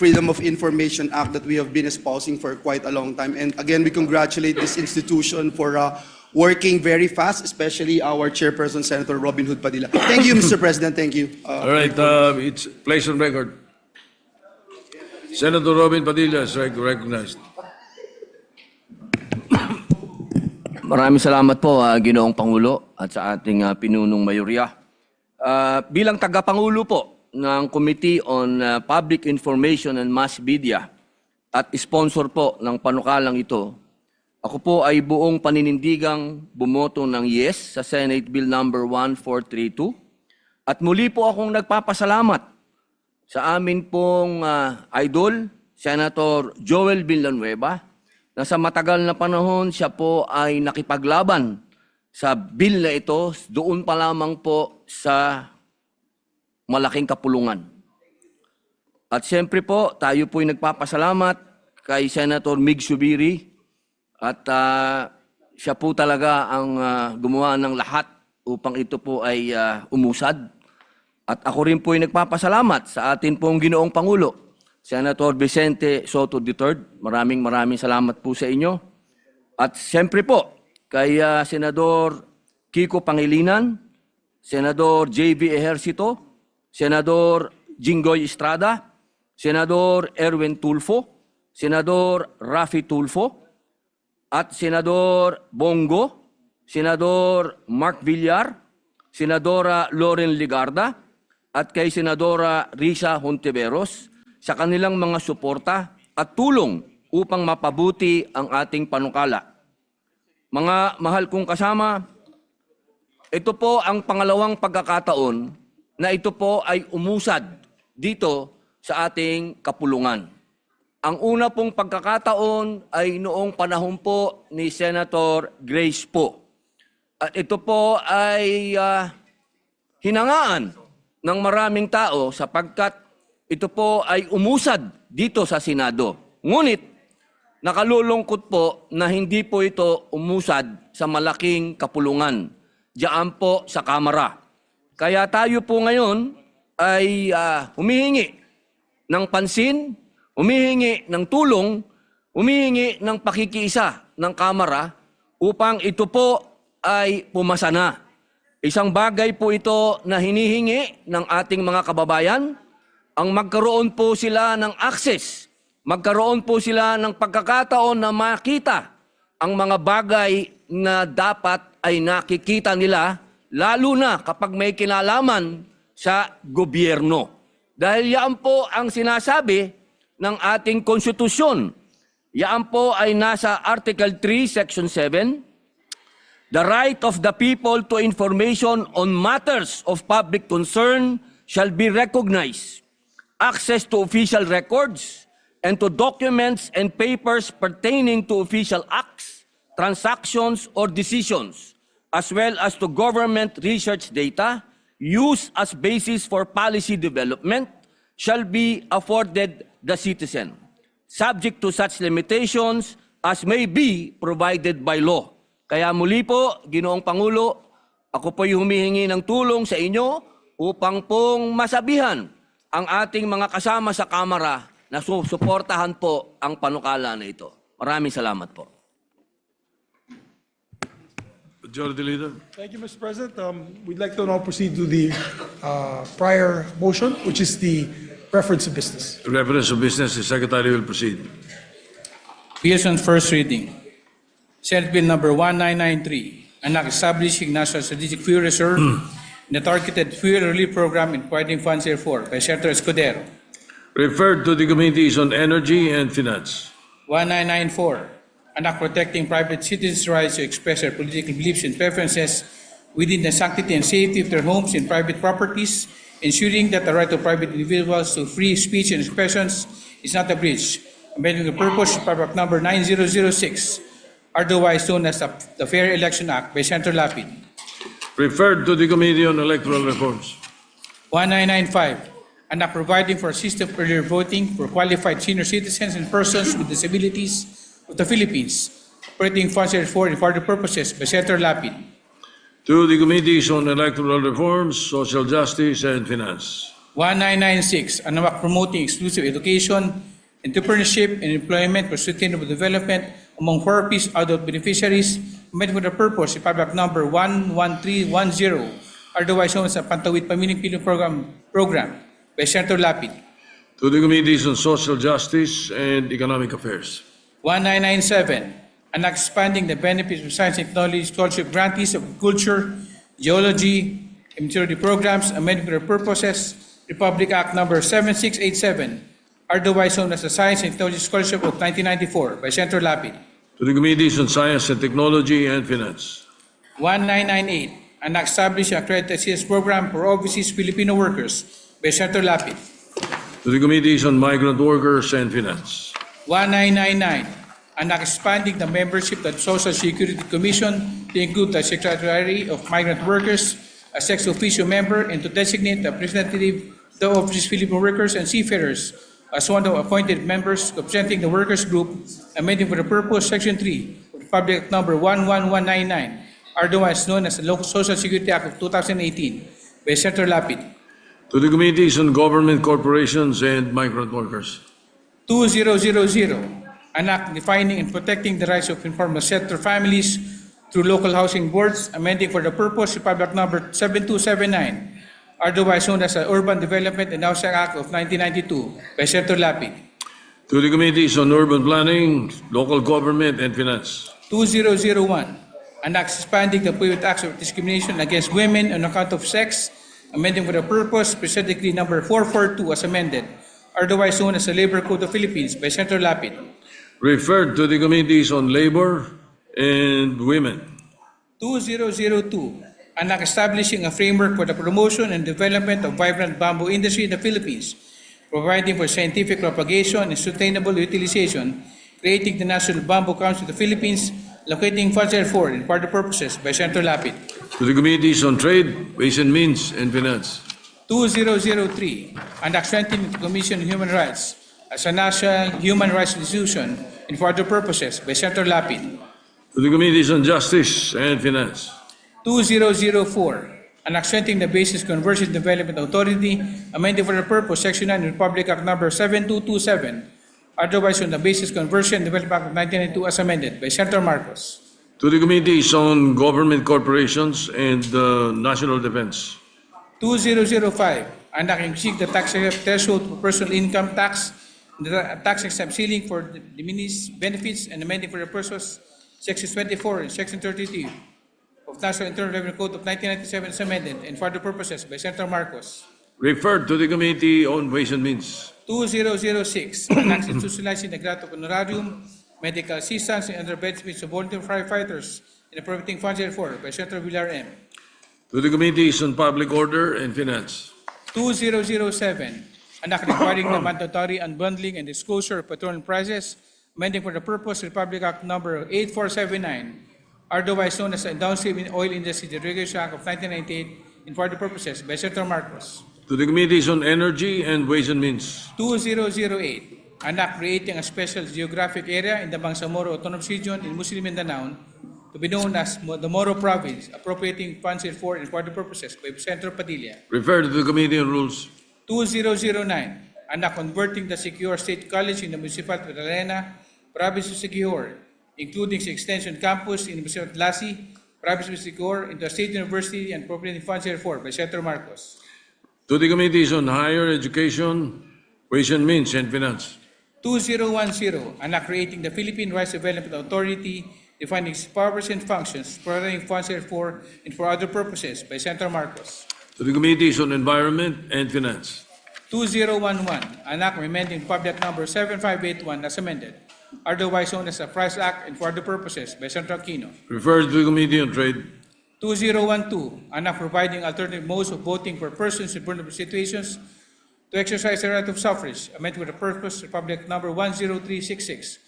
Freedom of Information Act that we have been espousing for quite a long time. And again, we congratulate this institution for working very fast, especially our chairperson, Senator Robin Hood Padilla. Thank you, Mr. President. Thank you. All right, it's placed on record. Senator Robin Padilla is recognized. Maraming salamat po, Ginoong Pangulo at sa ating pinunong mayorya. Bilang tagapangulo po ng Committee on Public Information and Mass Media at sponsor po ng panukalang ito, ako po ay buong paninindigang bumoto ng yes sa Senate Bill number 1432 at muli po akong nagpapasalamat sa amin pong idol, Senator Joel Villanueva, na sa matagal na panahon siya po ay nakipaglaban sa bill na ito doon pa lamang po sa malaking kapulungan. At siyempre po, tayo po ay nagpapasalamat kay Senator Mig Subiri at siya po talaga ang gumawa ng lahat upang ito po ay umusad. At ako rin po ay nagpapasalamat sa atin pong Ginoong Pangulo, Senator Vicente Soto III. Maraming salamat po sa inyo. At siyempre po, kay Senador Kiko Pangilinan, Senador J.V. Ejercito, Senador Jinggoy Estrada, Senador Erwin Tulfo, Senador Rafi Tulfo, at Senador Bongo, Senador Mark Villar, Senadora Loren Ligarda, at kay Senadora Risa Hontiveros sa kanilang mga suporta at tulong upang mapabuti ang ating panukala. Mga mahal kong kasama, ito po ang pangalawang pagkakataon na ito po ay umusad dito sa ating kapulungan. Ang una pong pagkakataon ay noong panahon po ni Senator Grace po. At ito po ay hinangaan ng maraming tao sapagkat ito po ay umusad dito sa Senado. Ngunit nakalulungkot po na hindi po ito umusad sa malaking kapulungan, diyan po sa Kamara. Kaya tayo po ngayon ay humihingi ng pansin, humihingi ng tulong, humihingi ng pakikiisa ng Kamara upang ito po ay pumasa na. Isang bagay po ito na hinihingi ng ating mga kababayan, ang magkaroon po sila ng access, magkaroon po sila ng pagkakataon na makita ang mga bagay na dapat ay nakikita nila, lalo na kapag may kinalaman sa gobyerno. Dahil yan po ang sinasabi ng ating konstitusyon. Yan po ay nasa Article 3, Section 7. The right of the people to information on matters of public concern shall be recognized. Access to official records and to documents and papers pertaining to official acts, transactions, or decisions, as well as to government research data used as basis for policy development, shall be afforded the citizen, subject to such limitations as may be provided by law. Kaya muli po, Ginoong Pangulo, ako po'y humihingi ng tulong sa inyo upang pong masabihan ang ating mga kasama sa Kamara na suportahan po ang panukala na ito. Maraming salamat po. Majority Leader. Thank you, Mr. President. We'd like to now proceed to the prior motion, which is the reference of business. The reference of business, the Secretary will proceed. Bills on first reading. Senate Bill number 1993, an act establishing National Strategic Fuel Reserve and the targeted fuel relief program and providing funds therefore by Senator Escudero. Referred to the Committees on Energy and Finance. 1994, an act protecting private citizens' rights to express their political beliefs and preferences within the sanctity and safety of their homes and private properties, ensuring that the right of private individuals to free speech and expressions is not abridged, amending the purpose of paragraph number 9006, otherwise known as the Fair Election Act by Senator Lapid. Referred to the Committee on Electoral Reforms. 1995, an act providing for a system of earlier voting for qualified senior citizens and persons with disabilities of the Philippines, operating funds therefore and for the purposes by Senator Lapid. To the Committees on Electoral Reforms, Social Justice, and Finance. 1996, an act promoting exclusive education, entrepreneurship, and employment for sustainable development among poor-piece adult beneficiaries, made for the purpose of public number 11310, otherwise known as the Pantawid Pamiling Pilong Program by Senator Lapid. To the Committees on Social Justice and Economic Affairs. 1997, an act expanding the benefits of science and technology scholarship grantees of culture, geology, and meteorology programs, amended for the purposes, Republic Act number 7687, otherwise known as the Science and Technology Scholarship of 1994 by Senator Lapid. To the Committees on Science and Technology and Finance. 1998, an act establishing a credit assistance program for overseas Filipino workers by Senator Lapid. To the Committees on Migrant Workers and Finance. 1999, an act expanding the membership of the Social Security Commission to include the Secretary of Migrant Workers, a ex officio member, and to designate a representative of the overseas Filipino workers and seafarers as one of the appointed members representing the workers group, amending for the purpose Section 3 of Public Number 11199, otherwise known as the Local Social Security Act of 2018, by Senator Lapid. To the Committees on Government Corporations and Migrant Workers. 2000, an act defining and protecting the rights of informal sector families through local housing boards, amending for the purpose of Public Number 7279, otherwise known as the Urban Development and Housing Act of 1992, by Senator Lapid. To the Committees on Urban Planning, Local Government and Finance. 2001, an act expanding the prohibited acts of discrimination against women on account of sex, amending for the purpose President Decree number 442 as amended, otherwise known as the Labor Code of Philippines, by Senator Lapid. Referred to the Committees on Labor and Women. 2002, an act establishing a framework for the promotion and development of vibrant bamboo industry in the Philippines, providing for scientific propagation and sustainable utilization, creating the National Bamboo Council of the Philippines, locating funds for and for the purposes, by Senator Lapid. To the Committees on Trade, Ways and Means, and Finance. 2003, an act strengthening the Commission on Human Rights as a national human rights institution and for other purposes, by Senator Lapid. To the Committees on Justice and Finance. 2004, an act strengthening the Basis Conversion Development Authority, amending for the purpose Section 9 of Republic Act number 7227, otherwise on the Basis Conversion Development Act of 1992 as amended, by Senator Marcos. To the Committees on Government Corporations and National Defense. 2005, an act increasing the tax threshold for personal income tax, the tax exempt ceiling for the diminished benefits, and amending for the purpose Section 24 and Section 32 of National Internal Revenue Code of 1997 as amended, and for other purposes, by Senator Marcos. Referred to the Committee on Ways and Means. 2006, an act institutionalizing the grant of honorarium, medical assistance, and other benefits of volunteer firefighters and appropriating funds therefore, by Senator Villar M. To the Committees on Public Order and Finance. 2007, an act requiring the mandatory unbundling and disclosure of petroleum prices, amending for the purpose Republic Act number 8479, otherwise known as the Downstream Oil Industry Deregulation Act of 1998, and for the purposes, by Senator Marcos. To the Committees on Energy and Ways and Means. 2008, an act creating a special geographic area in the Bangsamoro Autonomous Region in Muslim Mindanao to be known as the Moro Province, appropriating funds for and for the purposes, by Senator Padilla. Referred to the Committee on Rules. 2009, an act converting the Siquijor State College in the Municipality of Alena, Province of Siquijor, including its extension campus in the Municipality of Lasi, Province of Siquijor, into a state university and appropriating funds therefore, by Senator Marcos. To the Committees on Higher Education, Ways and Means, and Finance. 2010, an act creating the Philippine Rice Development Authority, defining its powers and functions, providing funds therefore and for other purposes, by Senator Marcos. To the Committees on Environment and Finance. 2011, an act amending Public Number 7581 as amended, otherwise known as the Price Act and for other purposes, by Senator Aquino. Referred to the Committee on Trade. 2012, an act providing alternative modes of voting for persons in vulnerable situations to exercise their right of suffrage, amended with the purpose Republic Number 10366,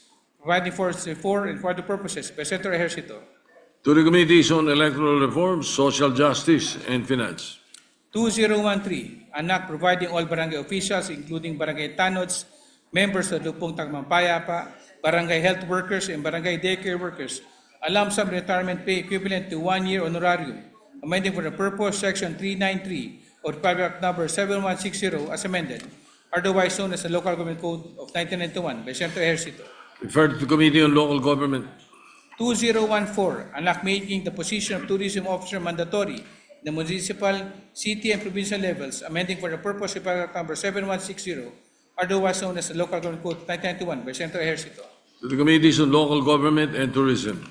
providing for and for the purposes, by Senator Ejercito. To the Committees on Electoral Reforms, Social Justice, and Finance. 2013, an act providing all barangay officials, including barangay tanods, members of Lupong Tagmamapayapa, barangay health workers, and barangay daycare workers, a lump sum retirement pay equivalent to 1 year honorarium, amending for the purpose Section 393 of Republic Act Number 7160 as amended, otherwise known as the Local Government Code of 1991 by Senator Ejercito. Referred to the Committee on Local Government. 2014, an act making the position of tourism officer mandatory in the municipal, city, and provincial levels, amending for the purpose of Republic Act Number 7160, otherwise known as the Local Government Code of 1991 by Senator Ejercito. To the Committees on Local Government and Tourism.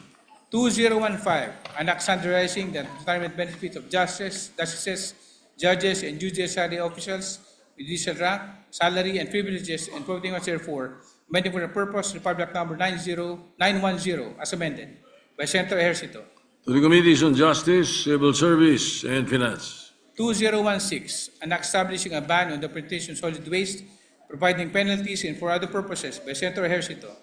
2015, an act standardizing the retirement benefits of justices, judges, and judiciary officials with judicial rank, salary, and privileges, and providing much therefore, amending for the purpose Republic Act Number 910 as amended by Senator Ejercito. To the Committees on Justice, Civil Service, and Finance. 2016, an act establishing a ban on the presentation of solid waste, providing penalties and for other purposes by Senator Ejercito.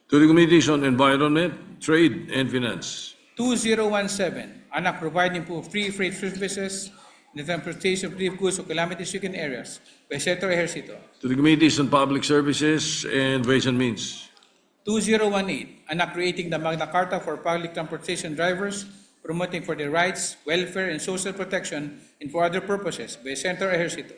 To the Committees on Environment, Trade, and Finance. 2017, an act providing for free freight services in the transportation of relief goods of calamity-stricken areas by Senator Ejercito. To the Committees on Public Services and Ways and Means. 2018, an act creating the Magna Carta for public transportation drivers, promoting for their rights, welfare, and social protection, and for other purposes by Senator Ejercito.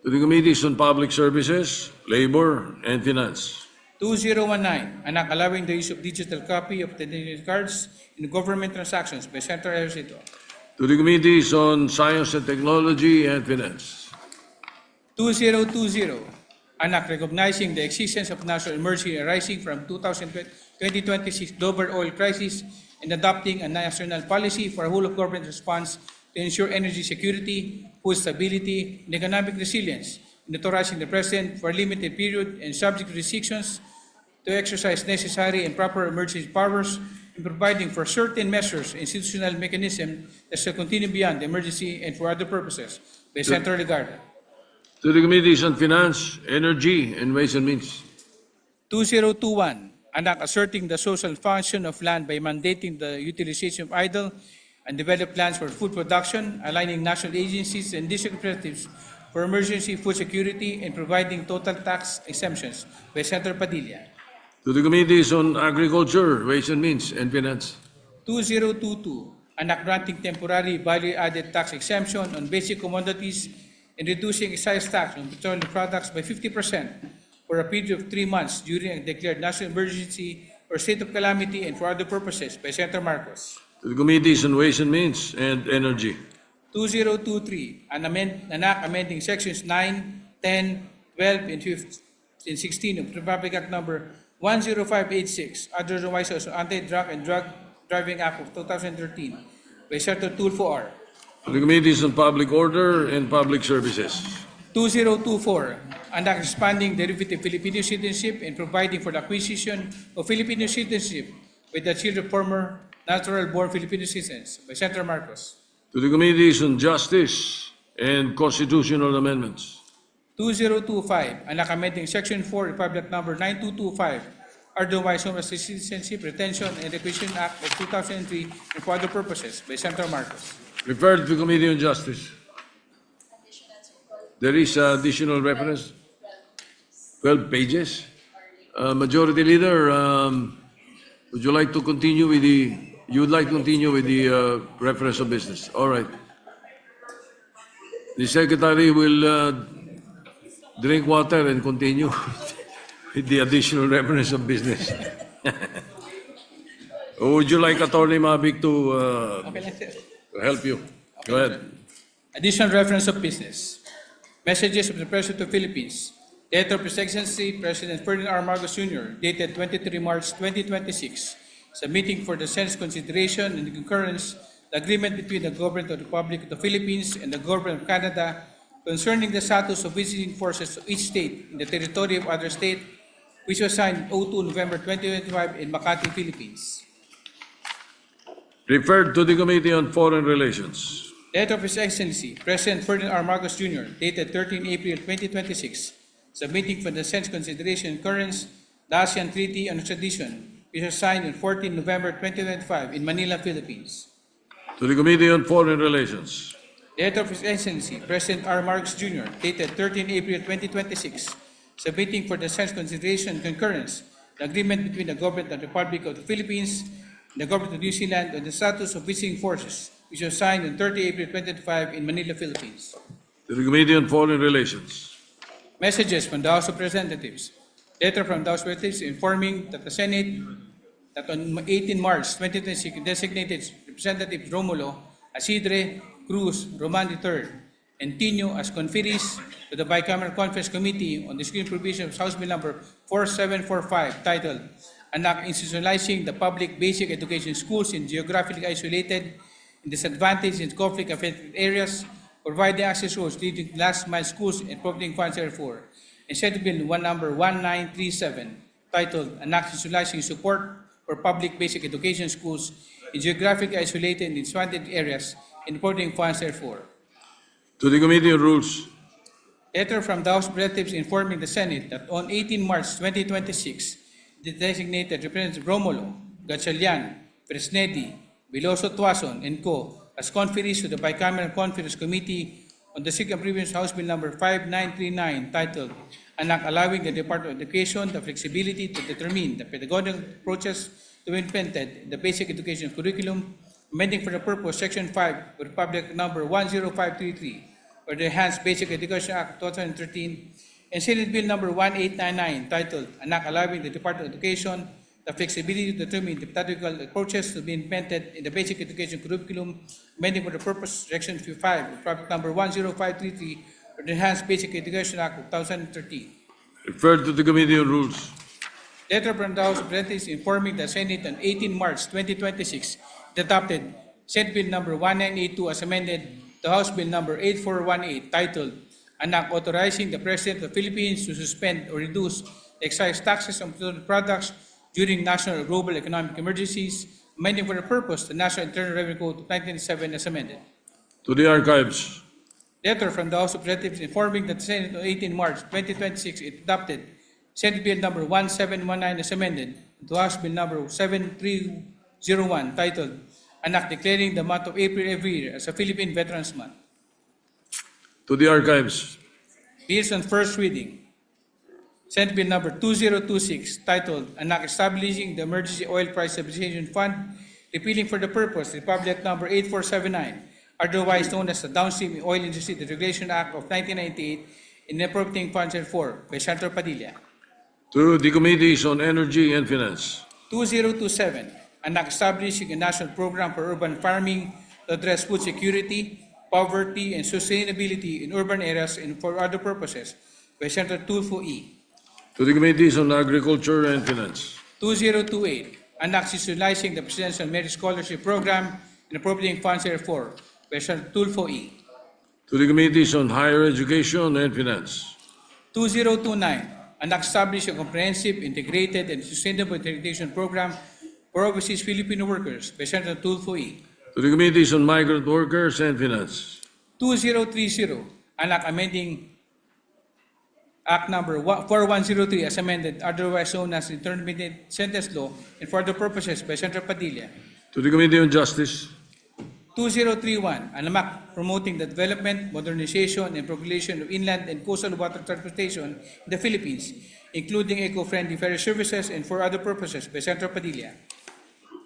To the Committees on Public Services, Labor, and Finance. 2019, an act allowing the use of digital copy of identity cards in government transactions by Senator Ejercito. To the Committees on Science and Technology and Finance. 2020, an act recognizing the existence of national emergency arising from 2026 global oil crisis and adopting a national policy for a whole-of-government response to ensure energy security, food stability, and economic resilience, and authorizing the President for a limited period and subject to restrictions to exercise necessary and proper emergency powers and providing for certain measures, institutional mechanism that shall continue beyond the emergency and for other purposes by Senator Legarda. To the Committees on Finance, Energy, and Ways and Means. 2021, an act asserting the social function of land by mandating the utilization of idle and developed lands for food production, aligning national agencies and district representatives for emergency food security and providing total tax exemptions by Senator Padilla. To the Committees on Agriculture, Ways and Means, and Finance. 2022, an act granting temporary value-added tax exemption on basic commodities and reducing excise tax on petroleum products by 50% for a period of 3 months during a declared national emergency or state of calamity and for other purposes by Senator Marcos. To the Committees on Ways and Means and Energy. 2023, an act amending sections 9, 10, 12, and 15, and 16 of Republic Act Number 10586, otherwise as Anti-Drug and Drug Driving Act of 2013 by Senator Tulfo R. To the Committees on Public Order and Public Services. 2024, an act expanding derivative Filipino citizenship and providing for the acquisition of Filipino citizenship with the children of former natural-born Filipino citizens by Senator Marcos. To the Committees on Justice and Constitutional Amendments. 2025, an act amending Section 4, Republic Number 9225, otherwise known as the Citizenship Retention and Acquisition Act of 2003 and for other purposes by Senator Marcos. Referred to the Committee on Justice. There is additional reference. 12 pages. Majority Leader, would you like to continue with the? You would like to continue with the reference of business. All right. The Secretary will drink water and continue with the additional reference of business. Or would you like Attorney Mabic to help you? Go ahead. Additional reference of business. Messages of the President of the Philippines. Letter of His Excellency President Ferdinand R. Marcos Jr., dated 23 March 2026, submitting for the Senate's consideration and concurrence the agreement between the Government of the Republic of the Philippines and the Government of Canada concerning the status of visiting forces of each state in the territory of other state, which was signed 02 November 2025 in Makati, Philippines. Referred to the Committee on Foreign Relations. Letter of His Excellency President Ferdinand R. Marcos Jr., dated 13 April 2026, submitting for the Senate's consideration and concurrence the ASEAN Treaty on Extradition, which was signed on 14 November 2025 in Manila, Philippines. To the Committee on Foreign Relations. Letter of His Excellency President R. Marcos Jr., dated 13 April 2026, submitting for the Senate's consideration and concurrence the agreement between the Government of the Republic of the Philippines and the Government of New Zealand on the status of visiting forces, which was signed on 30 April 2025 in Manila, Philippines. To the Committee on Foreign Relations. Messages from the House of Representatives. Letter from the House of Representatives informing that the Senate that on 18 March 2026 designated Representatives Romulo, Asidre, Cruz, Roman III, and Tino as conferees to the Bicameral Conference Committee on the Screen Provision of House Bill number 4745 titled An Act Institutionalizing the Public Basic Education Schools in Geographically Isolated, in Disadvantaged and Conflict-Affected Areas, providing access roads leading to last mile schools and appropriating funds therefore, and Senate Bill number 1937 titled An Act Institutionalizing Support for Public Basic Education Schools in Geographically Isolated and Disadvantaged Areas and appropriating funds therefore. To the Committee on Rules. Letter from the House of Representatives informing the Senate that on 18 March 2026, the designated Representative Romulo, Gatchalian, Fresnedi, Veloso Tuason, and Co. as conferees to the Bicameral Conference Committee on the Second Previous House Bill number 5939 titled An Act Allowing the Department of Education the flexibility to determine the pedagogical approaches to be implemented in the basic education curriculum, amending for the purpose Section 5 of Republic number 10533 or the Enhanced Basic Education Act 2013, and Senate Bill number 1899 titled An Act Allowing the Department of Education the flexibility to determine the pedagogical approaches to be implemented in the basic education curriculum, amending for the purpose Section 5 of Republic number 10533 or the Enhanced Basic Education Act of 2013. Referred to the Committee on Rules. Letter from the House of Representatives informing the Senate on 18 March 2026 it adopted Senate Bill number 1982 as amended to House Bill number 8418 titled An Act Authorizing the President of the Philippines to suspend or reduce the excise taxes on petroleum products during national or global economic emergencies, amending for the purpose the National Internal Revenue Code of 1997 as amended. To the Archives. Letter from the House of Representatives informing that the Senate on 18 March 2026 it adopted Senate Bill number 1719 as amended to House Bill number 7301 titled An Act Declaring the month of April every year as a Philippine Veterans Month. To the Archives. Bills on first reading. Senate Bill number 2026 titled An Act Establishing the Emergency Oil Price Stabilization Fund, repealing for the purpose Republic number 8479, otherwise known as the Downstream Oil Industry Deregulation Act of 1998, in appropriating funds therefore by Senator Padilla. To the Committees on Energy and Finance. 2027, An Act Establishing a National Program for Urban Farming to address food security, poverty, and sustainability in urban areas and for other purposes by Senator Tulfo E. To the Committees on Agriculture and Finance. 2028, An Act Institutionalizing the Presidential Merit Scholarship Program and appropriating funds therefore by Senator Tulfo E. To the Committees on Higher Education and Finance. 2029, An Act Establishing a comprehensive, integrated, and sustainable accreditation program for overseas Filipino workers by Senator Tulfo E. To the Committees on Migrant Workers and Finance. 2030, An Act amending Act number 4103 as amended, otherwise known as Intermediate Sentence Law, and for other purposes by Senator Padilla. To the Committee on Justice. 2031, an act promoting the development, modernization, and population of inland and coastal water transportation in the Philippines, including eco-friendly ferry services and for other purposes by Senator Padilla.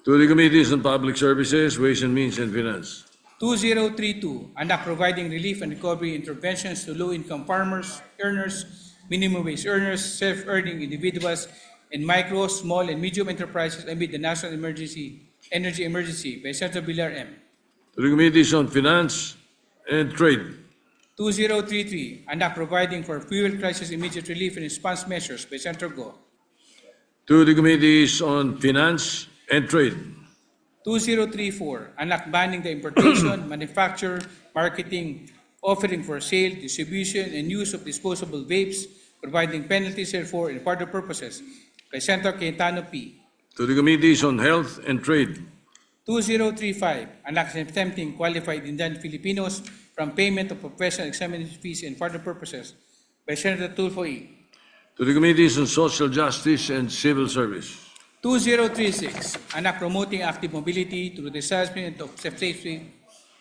To the Committees on Public Services, Ways and Means and Finance. 2032, an act providing relief and recovery interventions to low-income farmers, earners, minimum wage earners, self-earning individuals, and micro, small, and medium enterprises amid the national energy emergency by Senator Villar M. To the Committees on Finance and Trade. 2033, an act providing for fuel crisis immediate relief and response measures by Senator Go. To the Committees on Finance and Trade. 2034, an act banning the importation, manufacture, marketing, offering for sale, distribution, and use of disposable vapes, providing penalties therefore and for other purposes by Senator Cayetano P. To the Committees on Health and Trade. 2035, an act exempting qualified Indian Filipinos from payment of professional examination fees and for other purposes by Senator Tulfo E. To the Committees on Social Justice and Civil Service. 2036, an act promoting active mobility through the establishment of safe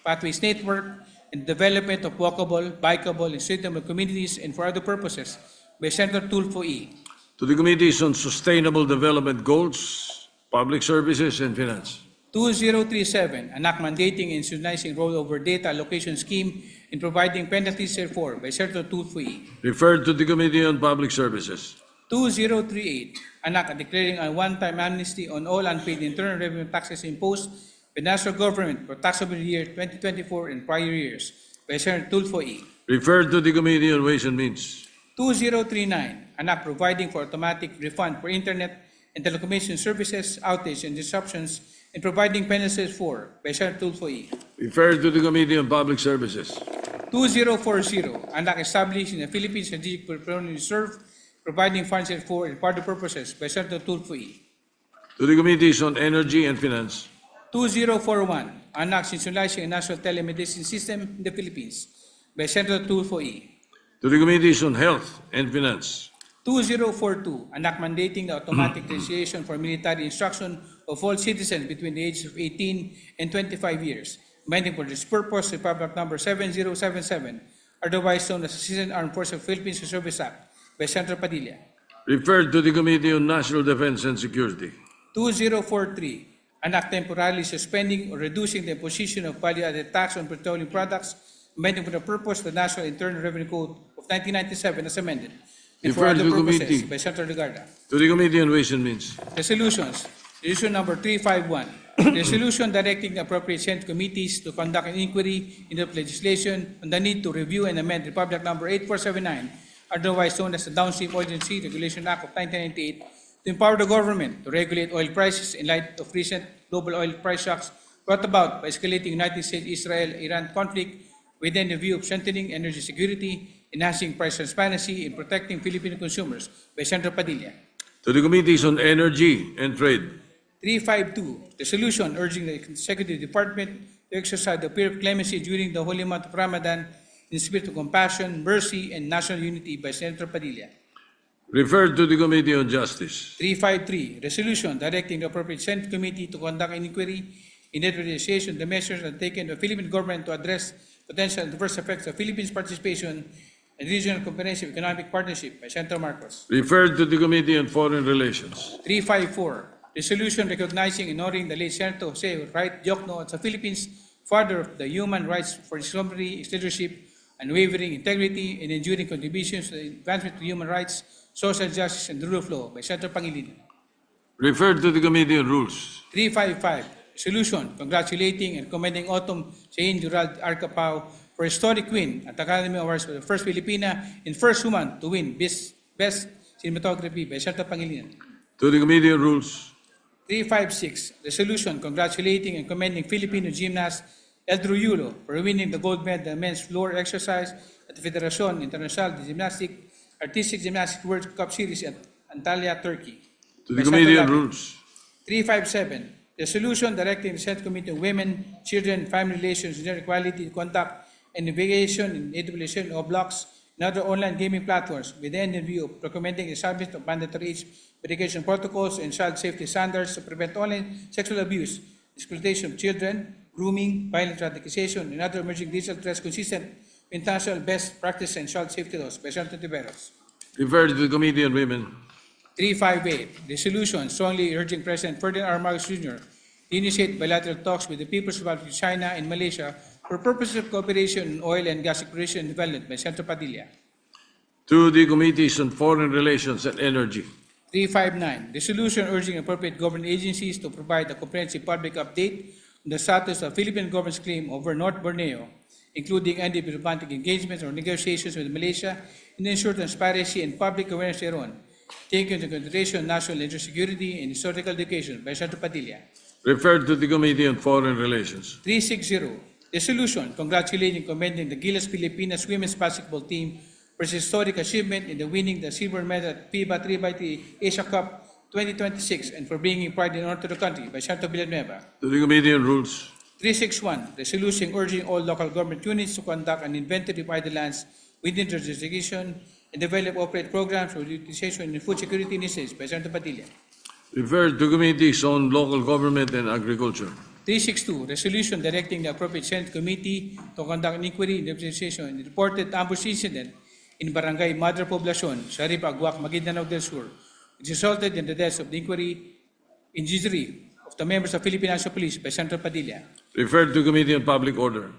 pathways network and development of walkable, bikeable, and suitable communities and for other purposes by Senator Tulfo E. To the Committees on Sustainable Development Goals, Public Services and Finance. 2037, an act mandating and institutionalizing rollover data allocation scheme and providing penalties therefor by Senator Tulfo E. Referred to the Committee on Public Services. 2038, an act declaring a one-time amnesty on all unpaid internal revenue taxes imposed by the national government for taxable year 2024 and prior years by Senator Tulfo E. Referred to the Committee on Ways and Means. 2039, an act providing for automatic refund for internet and telecommunication services, outage and disruptions, and providing penalties for by Senator Tulfo E. Referred to the Committee on Public Services. 2040, an act establishing the Philippine Strategic Petroleum Reserve, providing funds for and for the purposes by Senator Tulfo E. To the Committees on Energy and Finance. 2041, an act institutionalizing a national telemedicine system in the Philippines by Senator Tulfo E. To the Committees on Health and Finance. 2042, an act mandating the automatic registration for military instruction of all citizens between the ages of 18 and 25 years, amending for this purpose Republic Number 7077, otherwise known as the Citizen Armed Forces of the Philippines Service Act by Senator Padilla. Referred to the Committee on National Defense and Security. 2043, an act temporarily suspending or reducing the imposition of value-added tax on petroleum products, amending for the purpose of the National Internal Revenue Code of 1997 as amended, and for Referred other to the purposes committee. by Senator Legarda. To the Committee on Ways and Means. Resolutions. Resolution number 351. Resolution directing the appropriate Senate committees to conduct an inquiry into legislation on the need to review and amend Republic Number 8479, otherwise known as the Downstream Oil Agency Regulation Act of 1998, to empower the government to regulate oil prices in light of recent global oil price shocks brought about by escalating United States-Israel-Iran conflict within the view of strengthening energy security, enhancing price transparency, and protecting Filipino consumers by Senator Padilla. To the Committees on Energy and Trade. 352, resolution urging the Executive Department to exercise the period of clemency during the holy month of Ramadan in the spirit of compassion, mercy, and national unity by Senator Padilla. Referred to the Committee on Justice. 353, resolution directing the appropriate Senate committee to conduct an inquiry in the realization of the measures taken by the Philippine government to address potential adverse effects of Philippines' participation in regional comprehensive economic partnership by Senator Marcos. Referred to the Committee on Foreign Relations. 354, resolution recognizing and honoring the late Senator Jose Wright Diokno as the Philippines' father of the human rights for exemplary leadership, unwavering integrity, and enduring contributions to the advancement of human rights, social justice, and the rule of law by Senator Pangilinan. Referred to the Committee on Rules. 355, resolution congratulating and commending Autumn Chain Durald Arcapao for historic win at Academy Awards for the first Filipina and first woman to win Best Cinematography by Senator Pangilinan. To the Committee on Rules. 356, resolution congratulating and commending Filipino gymnast Eldro Yulo for winning the gold medal in men's floor exercise at the Federación Internacional de Artistic Gymnastics World Cup Series at Antalya, Turkey. To the By Committee Senator on Lavi. Rules. 357, resolution directing the Senate Committee on Women, Children, Family Relations, Gender Equality, Conduct, and Navigation in Education of blocks and other online gaming platforms with the end in view of recommending the establishment of mandatory age verification protocols and child safety standards to prevent online sexual abuse, exploitation of children, grooming, violent radicalization, and other emerging digital threats consistent with international best practice and child safety laws by Senator Tiveros. Referred to the Committee on Women. 358, resolution strongly urging President Ferdinand R. Marcos Jr. to initiate bilateral talks with the People's Republic of China and Malaysia for purposes of cooperation in oil and gas exploration and development by Senator Padilla. To the Committees on Foreign Relations and Energy. 359, resolution urging appropriate government agencies to provide a comprehensive public update on the status of Philippine government's claim over North Borneo, including any diplomatic engagements or negotiations with Malaysia, and ensure transparency and public awareness thereon, taking into consideration national interest security and historical education by Senator Padilla. Referred to the Committee on Foreign Relations. 360, resolution congratulating and commending the Gilas Pilipinas women's basketball team for its historic achievement in the winning the silver medal at FIBA 3x3 Asia Cup 2026 and for bringing pride and honor to the country by Senator Villanueva. To the Committee on Rules. 361, resolution urging all local government units to conduct an inventory of idle lands within their jurisdiction and develop operate programs for utilization and food security initiatives by Senator Padilla. Referred to Committees on Local Government and Agriculture. 362, resolution directing the appropriate Senate committee to conduct an inquiry in the investigation in the reported ambush incident in Barangay Madre Poblacion, Sharif Aguac, Maguindanao del Sur, which resulted in the deaths of the injury of of the members of Philippine National Police by Senator Padilla. Referred to Committee on Public Order.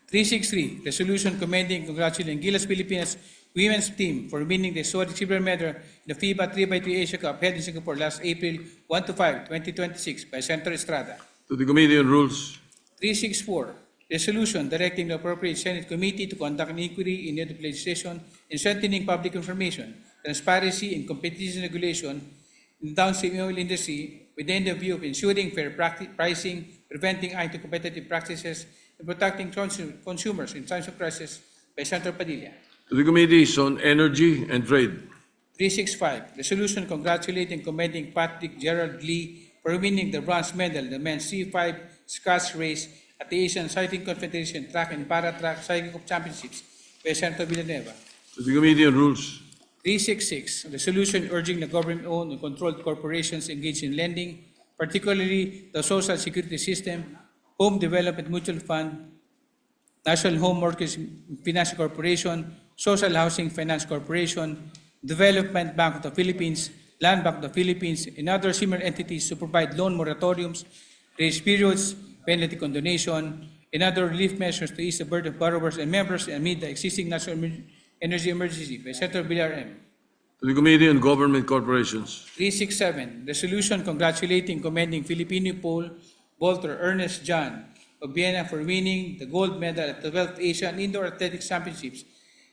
363, resolution commending and congratulating Gilas Pilipinas women's team for winning the historic silver medal in the FIBA 3x3 Asia Cup held in Singapore last April 1 to 5, 2026 by Senator Estrada. To the Committee on Rules. 364, resolution directing the appropriate Senate committee to conduct an inquiry in need of legislation in strengthening public information, transparency, and competition regulation in the downstream oil industry within the view of ensuring fair pricing, preventing anti-competitive practices, and protecting consumers in times of crisis by Senator Padilla. To the Committees on Energy and Trade. 365, resolution congratulating and commending Patrick Gerald Lee for winning the bronze medal in the men's C5 Squash race at the Asian Cycling Confederation Track and Para-Track Cycling Championships by Senator Villanueva. To the Committee on Rules. 366, resolution urging the government-owned and controlled corporations engaged in lending, particularly the Social Security System, Home Development Mutual Fund, National Home Mortgage Finance Corporation, Social Housing Finance Corporation, Development Bank of the Philippines, Land Bank of the Philippines, and other similar entities to provide loan moratoriums, grace periods, penalty condonation, and other relief measures to ease the burden of borrowers and members amid the existing national energy emergency by Senator Villar M. To the Committee on Government Corporations. 367, resolution congratulating and commending Filipino pole vaulter Ernest John of Vienna for winning the gold medal at the 12th Asian Indoor Athletics Championships,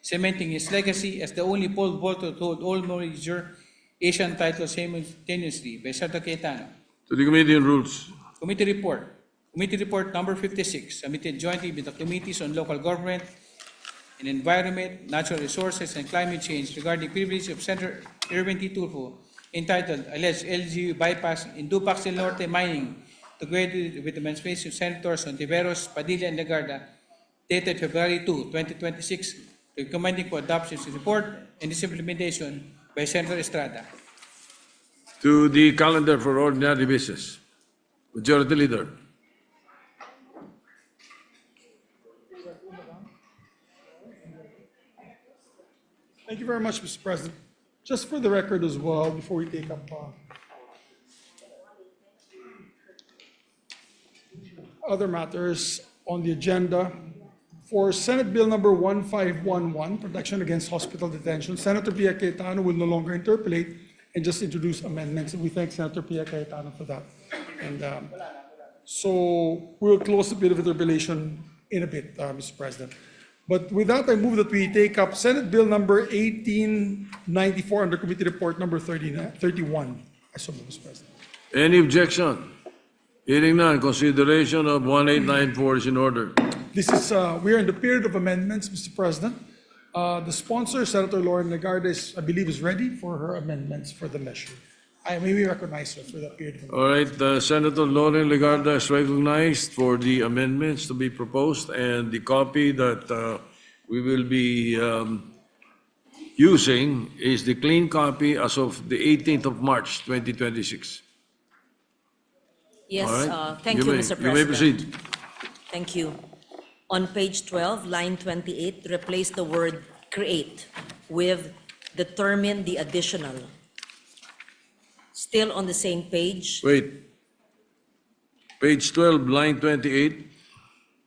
cementing his legacy as the only pole vaulter to hold all major Asian titles simultaneously by Senator Cayetano. To the Committee on Rules. Committee report. Committee report number 56, submitted jointly with the Committees on Local Government and Environment, Natural Resources, and Climate Change regarding privilege of Senator Irwin T. Tulfo, entitled Alleged LGU Bypass in Dupax del Norte Mining, together with the administration of Senators Ontiveros, Padilla, and Legarda, dated February 2, 2026, recommending for adoption of this report and its implementation by Senator Estrada. To the calendar for ordinary business. Majority Leader. Thank you very much, Mr. President. Just for the record as well, before we take up other matters on the agenda, for Senate Bill number 1511, Protection Against Hospital Detention, Senator Pia Cayetano will no longer interpolate and just introduce amendments. And we thank Senator Pia Cayetano for that. And so we'll close the bit of interpolation in a bit, Mr. President. But with that, I move that we take up Senate Bill number 1894 under Committee Report number 31. I so move, Mr. President. Any objection? Hearing none, consideration of 1894 is in order. This is, we are in the period of amendments, Mr. President. The sponsor, Senator Lauren Legarda, I believe, is ready for her amendments for the measure. I may recognize her for that period of amendments. All right, Senator Lauren Legarda is recognized for the amendments to be proposed, and the copy that we will be using is the clean copy as of the 18th of March, 2026. Yes, All right. thank you, Mr. President. You may proceed. Thank you. On page 12, line 28, replace the word create with determine the additional. Still on the same page, Wait. Page 12, line 28.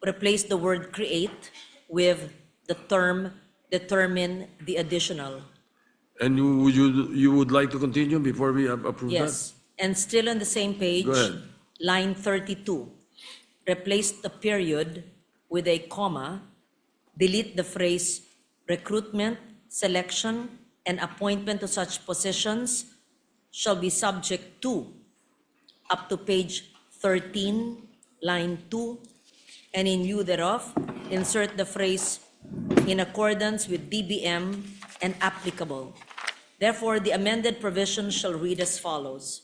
replace the word create with the term determine the additional. And you would like to continue before we approve that? Yes, and still on the same page, Go ahead. line 32, replace the period with a comma, delete the phrase recruitment, selection, and appointment to such positions shall be subject to, up to page 13, line 2, and in lieu thereof, insert the phrase in accordance with DBM and applicable. Therefore, the amended provision shall read as follows.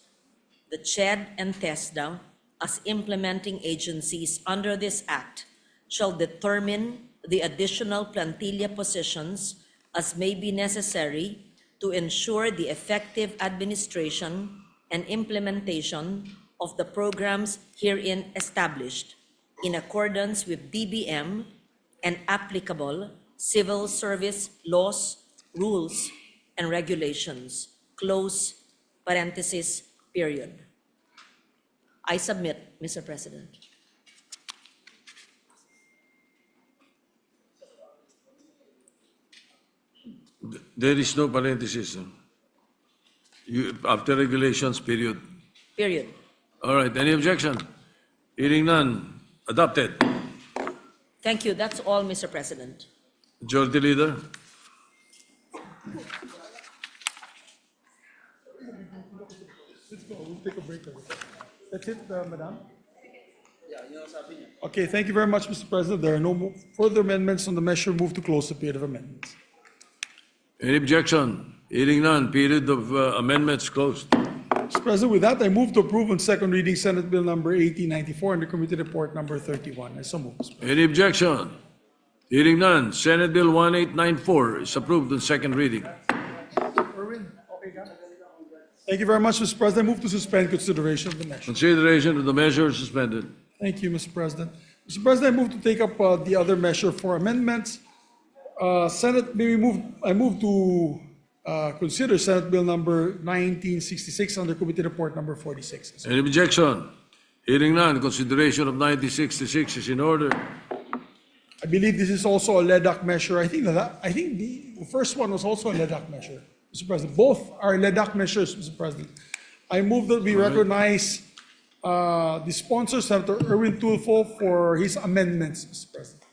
The CHED and TESDA, as implementing agencies under this Act, shall determine the additional plantilla positions as may be necessary to ensure the effective administration and implementation of the programs herein established in accordance with DBM and applicable civil service laws, rules, and regulations. Close parenthesis, period. I submit, Mr. President. There is no parenthesis. After regulations, period. Period. All right, any objection? Hearing none, adopted. Thank you. That's all, Mr. President. Majority Leader. Let's go, we'll take a break. That's it, Madam? Okay, thank you very much, Mr. President. There are no further amendments on the measure. Move to close the period of amendments. Any objection? Hearing none, period of amendments closed. Mr. President, with that, I move to approve on second reading Senate Bill number 1894 and the committee report number 31. I so move, Mr. President. Any objection? Hearing none, Senate Bill 1894 is approved on second reading. Thank you very much, Mr. President. I move to suspend consideration of the measure. Consideration of the measure suspended. Thank you, Mr. President. Mr. President, I move to take up the other measure for amendments. I move to consider Senate Bill number 1966 under committee report number 46. Any objection? Hearing none, consideration of 1966 is in order. I believe this is also a LEDAC measure. I think the first one was also a LEDAC measure, Mr. President. Both are LEDAC measures, Mr. President. I move that we recognize the sponsor, Senator Erwin Tulfo, for his amendments, Mr. President.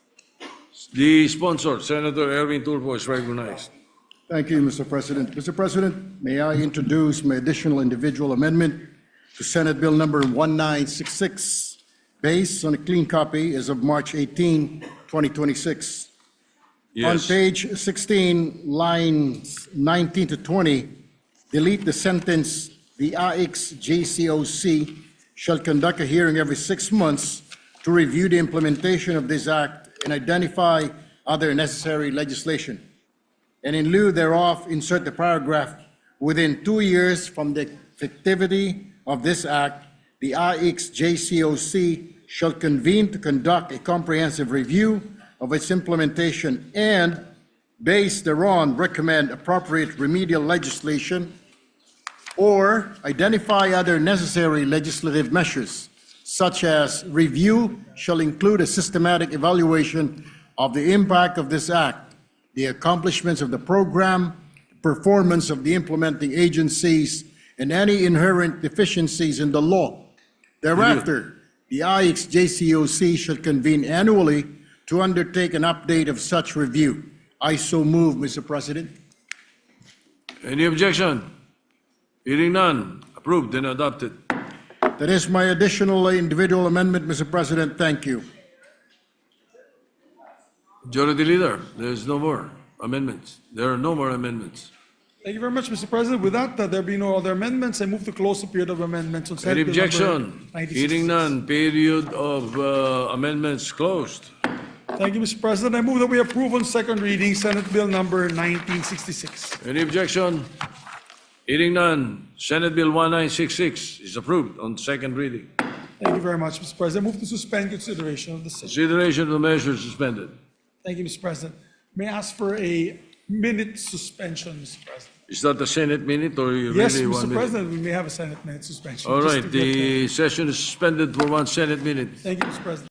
The sponsor, Senator Erwin Tulfo, is recognized. Thank you, Mr. President. Mr. President, may I introduce my additional individual amendment to Senate Bill number 1966, based on a clean copy as of March 18, 2026. Yes. On page 16, lines 19 to 20, delete the sentence, "The IXJCOC shall conduct a hearing every 6 months to review the implementation of this act and identify other necessary legislation." And in lieu thereof, insert the paragraph, "Within 2 years from the effectivity of this act, the IXJCOC shall convene to conduct a comprehensive review of its implementation and, based thereon, recommend appropriate remedial legislation or identify other necessary legislative measures, such as review shall include a systematic evaluation of the impact of this act, the accomplishments of the program, performance of the implementing agencies, and any inherent deficiencies in the law. Thereafter, the IXJCOC shall convene annually to undertake an update of such review. I so move, Mr. President. Any objection? Hearing none, approved and adopted. That is my additional individual amendment, Mr. President. Thank you. Majority Leader, there's no more amendments. There are no more amendments. Thank you very much, Mr. President. With that, there be no other amendments. I move to close the period of amendments on Senate Any Bill number objection? 1966. Hearing none, period of amendments closed. Thank you, Mr. President. I move that we approve on second reading Senate Bill number 1966. Any objection? Hearing none, Senate Bill 1966 is approved on second reading. Thank you very much, Mr. President. I move to suspend consideration of the same. Consideration of the measure suspended. Thank you, Mr. President. May I ask for a minute suspension, Mr. President? Is that the Senate minute or you Yes, really Mr. 1 minute? President, we may have a Senate minute suspension. All just right, to get the session is suspended for 1 Senate minute. Thank you, Mr. President.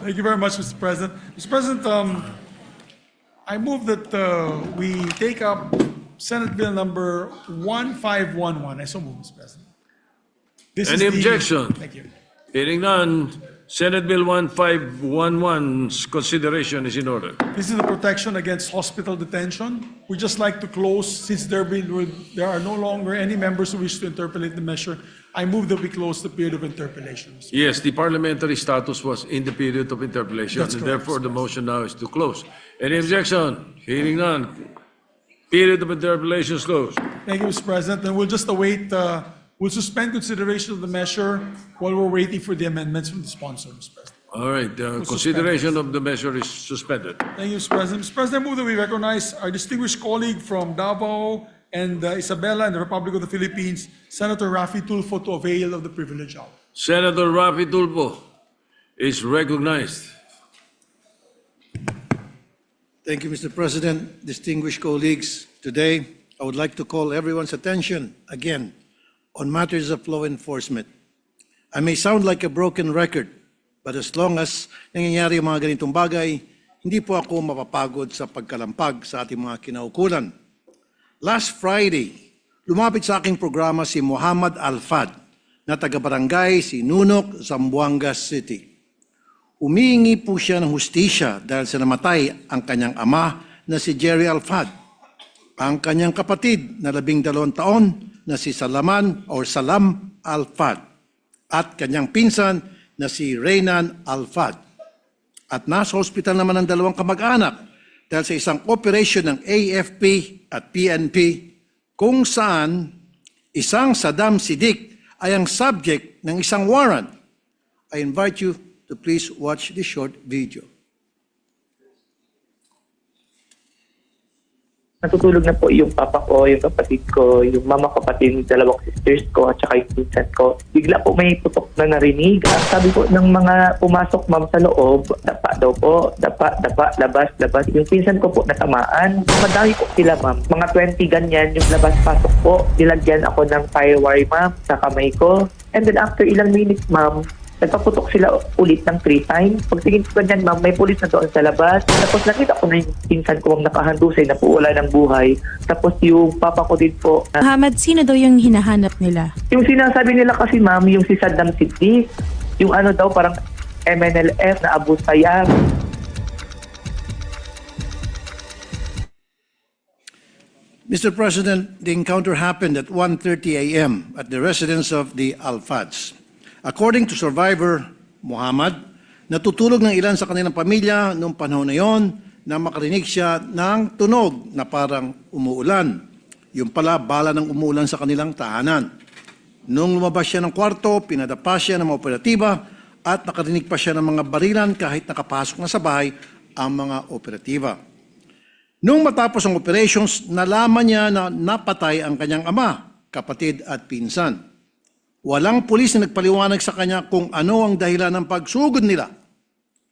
Thank you very much, Mr. President. Mr. President, I move that we take up Senate Bill number 1511. I so move, Mr. President. This Any is the- objection? Thank you. Hearing none, Senate Bill 1511's consideration is in order. This is the protection against hospital detention. We just like to close, since there are no longer any members who wish to interpolate the measure, I move that we close the period of interpellation. Yes, the parliamentary status was in the period of interpellation, That's and correct, therefore the motion now is to close. Any objection? Hearing none. Period of interpellation is closed. Thank you, Mr. President. And we'll just await, we'll suspend consideration of the measure while we're waiting for the amendments from the sponsor, Mr. President. All right, consideration of the measure is suspended. Thank you, Mr. President. Mr. President, I move that we recognize our distinguished colleague from Davao and Isabela and the Republic of the Philippines, Senator Raffy Tulfo, to avail of the privilege hour. Senator Raffy Tulfo is recognized. Thank you, Mr. President. Distinguished colleagues, today I would like to call everyone's attention again on matters of law enforcement. I may sound like a broken record, but as long as nangyayari ang mga ganitong bagay, hindi po ako mapapagod sa pagkalampag sa ating mga kinaukulan. Last Friday, lumapit sa aking programa si Muhammad Alfad na taga-barangay Sinunok, Zamboanga City. Humihingi po siya ng hustisya dahil sa namatay ang kanyang ama na si Jerry Alfad, ang kanyang kapatid na 12 taon na si Salam Alfad at kanyang pinsan na si Reynan Alfad. At nasa hospital naman ang dalawang kamag-anak dahil sa isang operation ng AFP at PNP kung saan isang Saddam Siddiq ay ang subject ng isang warrant. I invite you to please watch this short video. Natutulog na po yung papa ko, yung kapatid ko, yung mama kapatid, yung dalawang sisters ko, at saka yung pinsan ko. Bigla po may putok na narinig. Ang sabi po ng mga pumasok ma'am sa loob, dapa daw po, dapa, labas. Yung pinsan ko po natamaan. Madami po sila ma'am. Mga 20 ganyan, yung labas-pasok po. Nilagyan ako ng firewire ma'am sa kamay ko. And then after ilang minutes ma'am, nagpaputok sila ulit ng 3 times. Pagtingin ko ganyan, ma'am, may pulis na doon sa labas. Tapos nakita ko na yung pinsan ko, ma'am, nakahandusay na po, wala ng buhay. Tapos yung papa ko din po. Muhammad, sino daw yung hinahanap nila? Yung sinasabi nila kasi, ma'am, yung si Saddam Siddiq, yung ano daw, parang MNLF na Abu Sayyaf. Mr. President, the encounter happened at 1:30 a.m. at the residence of the Alfads. According to survivor Muhammad, natutulog ng ilan sa kanilang pamilya noong panahon na yon na makarinig siya ng tunog na parang umuulan. Yung pala, bala ng umuulan sa kanilang tahanan. Nung lumabas siya ng kwarto, pinadapa siya ng mga operatiba at nakarinig pa siya ng mga barilan kahit nakapasok na sa bahay ang mga operatiba. Nung matapos ang operations, nalaman niya na napatay ang kanyang ama, kapatid at pinsan. Walang pulis na nagpaliwanag sa kanya kung ano ang dahilan ng pagsugod nila.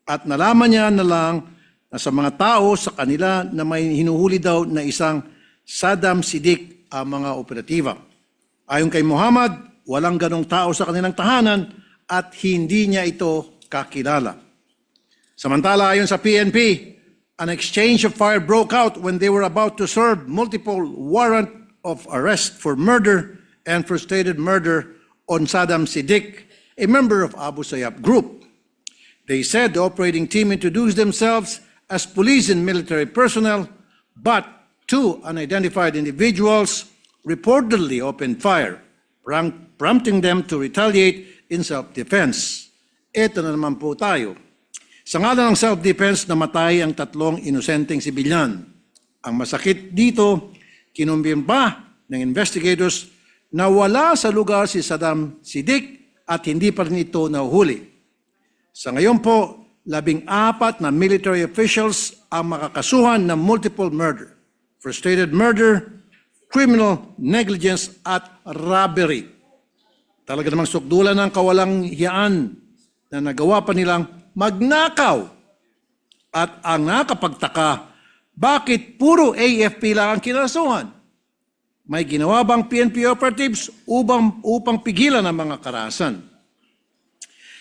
At nalaman niya na lang na sa mga tao sa kanila na may hinuhuli daw na isang Saddam Siddiq ang mga operatiba. Ayon kay Muhammad, walang ganong tao sa kanilang tahanan at hindi niya ito kakilala. Samantala, ayon sa PNP, an exchange of fire broke out when they were about to serve multiple warrant of arrest for murder and frustrated murder on Saddam Siddiq, a member of Abu Sayyaf group. They said the operating team introduced themselves as police and military personnel, but 2 unidentified individuals reportedly opened fire, prompting them to retaliate in self-defense. Ito na naman po tayo. Sa ngalan ng self-defense, namatay ang 3 inosenteng sibilyan. Ang masakit dito, kinumbin pa ng investigators na wala sa lugar si Saddam Siddiq at hindi pa rin ito nahuhuli. Sa ngayon po, 14 na military officials ang makakasuhan ng multiple murder, frustrated murder, criminal negligence at robbery. Talaga namang sukdulan ng kawalang hiyaan na nagawa pa nilang magnakaw. At ang nakapagtaka, bakit puro AFP lang ang kinasuhan? May ginawa bang PNP operatives upang pigilan ang mga karahasan?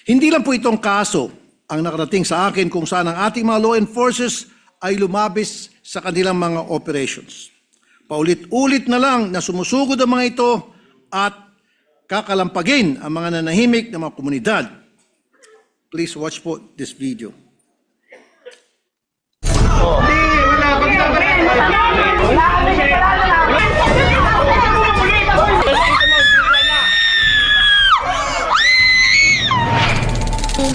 Hindi lang po itong kaso ang nakarating sa akin kung saan ang ating mga law enforcers ay lumabis sa kanilang mga operations. Paulit-ulit na lang na sumusugod ang mga ito at kakalampagin ang mga nanahimik na mga komunidad. Please watch po this video.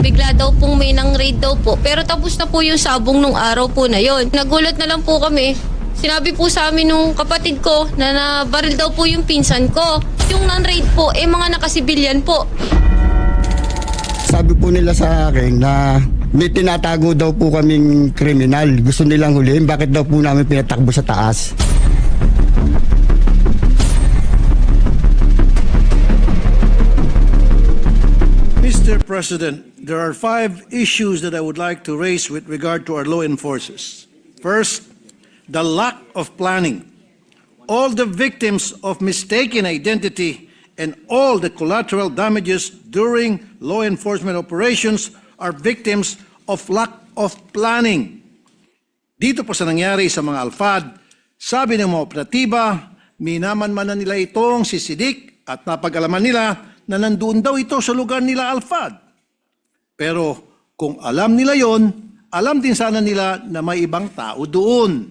Bigla daw pong may nang-raid daw po. Pero tapos na po yung sabong nung araw po na yon. Nagulat na lang po kami. Sinabi po sa amin nung kapatid ko na nabaril daw po yung pinsan ko. Yung nang-raid po, mga nakasibilyan po. Sabi po nila sa akin na may tinatago daw po kaming kriminal. Gusto nilang huliin. Bakit daw po namin pinatakbo sa taas? Mr. President, there are 5 issues that I would like to raise with regard to our law enforcers. First, the lack of planning. All the victims of mistaken identity and all the collateral damages during law enforcement operations are victims of lack of planning. Dito po sa nangyari sa mga alfad, sabi ng mga operatiba, minaman-manan nila itong si Sidik at napag-alaman nila na nandoon daw ito sa lugar nila alfad. Pero kung alam nila yon, alam din sana nila na may ibang tao doon.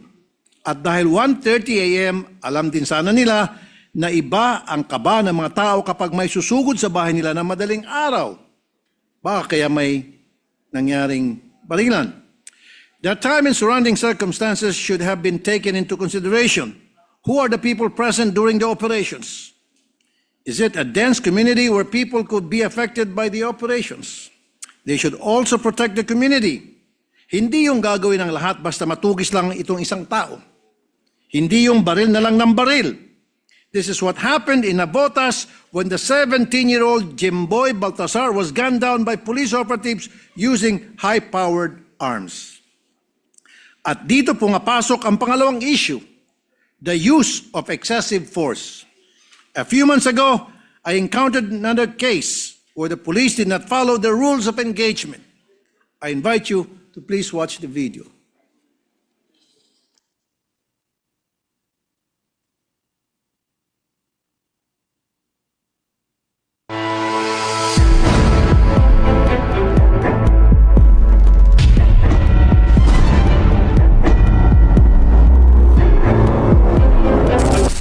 At dahil 1:30 a.m., alam din sana nila na iba ang kaba ng mga tao kapag may susugod sa bahay nila na madaling araw. Baka kaya may nangyaring barilan. The time and surrounding circumstances should have been taken into consideration. Who are the people present during the operations? Is it a dense community where people could be affected by the operations? They should also protect the community. Hindi yung gagawin ng lahat basta matugis lang itong isang tao. Hindi yung baril na lang ng baril. This is what happened in Navotas when the 17-year-old Jimboy Baltasar was gunned down by police operatives using high-powered arms. At dito pumapasok ang pangalawang issue, the use of excessive force. A few months ago, I encountered another case where the police did not follow the rules of engagement. I invite you to please watch the video.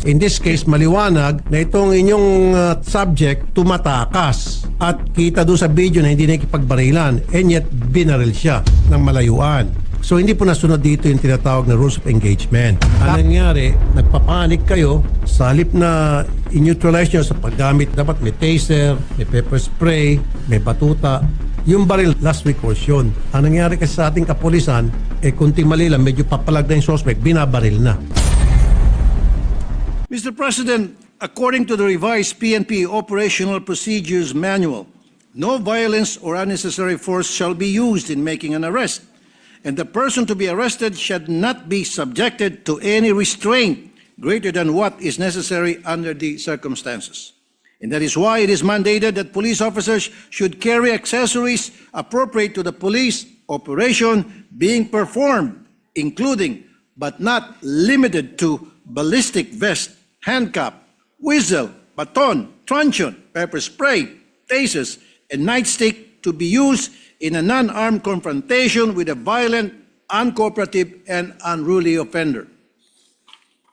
In this case, maliwanag na itong inyong subject tumatakas at kita doon sa video na hindi nakikipagbarilan and yet binaril siya ng malayuan. So hindi po nasunod dito yung tinatawag na rules of engagement. Ang nangyari, nagpapanik kayo sa halip na in-neutralize nyo sa paggamit. Dapat may taser, may pepper spray, may batuta. Yung baril, last recourse yun. Ang nangyari kasi sa ating kapulisan, kunting mali lang, medyo papalag na yung suspect, binabaril na. Mr. President, according to the revised PNP Operational Procedures Manual, no violence or unnecessary force shall be used in making an arrest, and the person to be arrested should not be subjected to any restraint greater than what is necessary under the circumstances. And that is why it is mandated that police officers should carry accessories appropriate to the police operation being performed, including but not limited to ballistic vest, handcuff, whistle, baton, truncheon, pepper spray, tasers, and nightstick to be used in a non-armed confrontation with a violent, uncooperative, and unruly offender.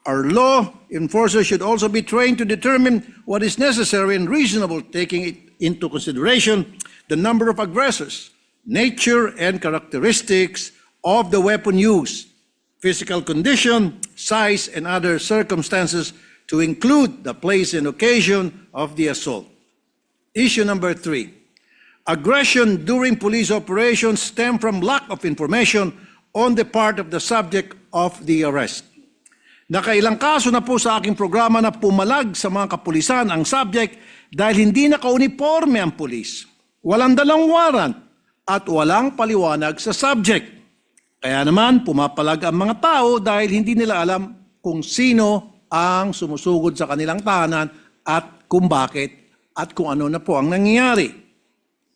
Our law enforcers should also be trained to determine what is necessary and reasonable, taking into consideration the number of aggressors, nature and characteristics of the weapon used, physical condition, size, and other circumstances to include the place and occasion of the assault. Issue number 3. Aggression during police operations stem from lack of information on the part of the subject of the arrest. Nakailang kaso na po sa aking programa na pumalag sa mga kapulisan ang subject dahil hindi naka-uniforme ang pulis, walang dalang warrant, at walang paliwanag sa subject. Kaya naman, pumapalag ang mga tao dahil hindi nila alam kung sino ang sumusugod sa kanilang tahanan at kung bakit at kung ano na po ang nangyayari.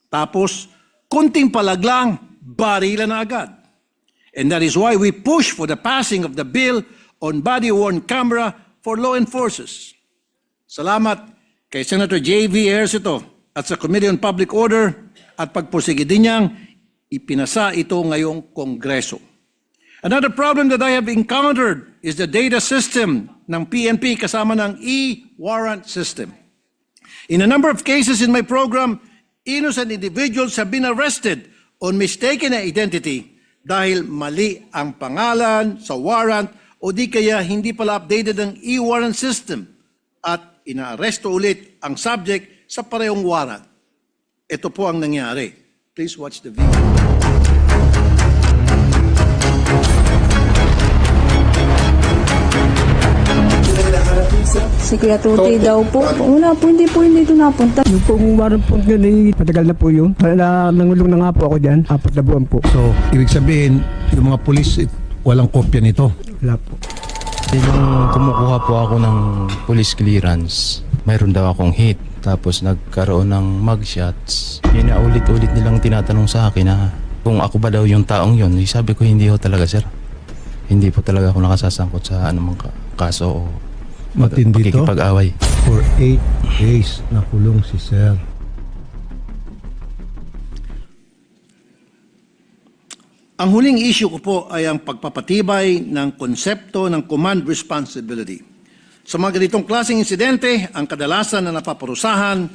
Tapos, kunting palaglang, barilan na agad. And that is why we push for the passing of the bill on body-worn camera for law enforcers. Salamat kay Senator J.V. Ejercito at sa Committee on Public Order at pagpursige din niyang ipinasa ito ngayong Kongreso. Another problem that I have encountered is the data system ng PNP kasama ng e-warrant system. In a number of cases in my program, innocent individuals have been arrested on mistaken identity dahil mali ang pangalan sa warrant o di kaya hindi pala updated ang e-warrant system at inaaresto ulit ang subject sa parehong warrant. Ito po ang nangyari. Please watch the video. Si Kuya Tutoy daw po. Wala po, hindi ito napunta. Yung pong warang po yun, matagal na po yun. Nangulong na nga po ako dyan, 4 na buwan po. So, ibig sabihin, yung mga pulis, walang kopya nito. Wala po. Nung kumukuha po ako ng police clearance, mayroon daw akong hit. Tapos nagkaroon ng mugshots. Yun na ulit-ulit nilang tinatanong sa akin na kung ako ba daw yung taong yun. Sabi ko, hindi ho talaga, sir. Hindi po talaga ako nakasasangkot sa anumang kaso o Matindi to. pakikipag-away. For 8 days nakulong si Sir. Ang huling issue ko po ay ang pagpapatibay ng konsepto ng command responsibility. Sa mga ganitong klaseng insidente, ang kadalasan na napaparusahan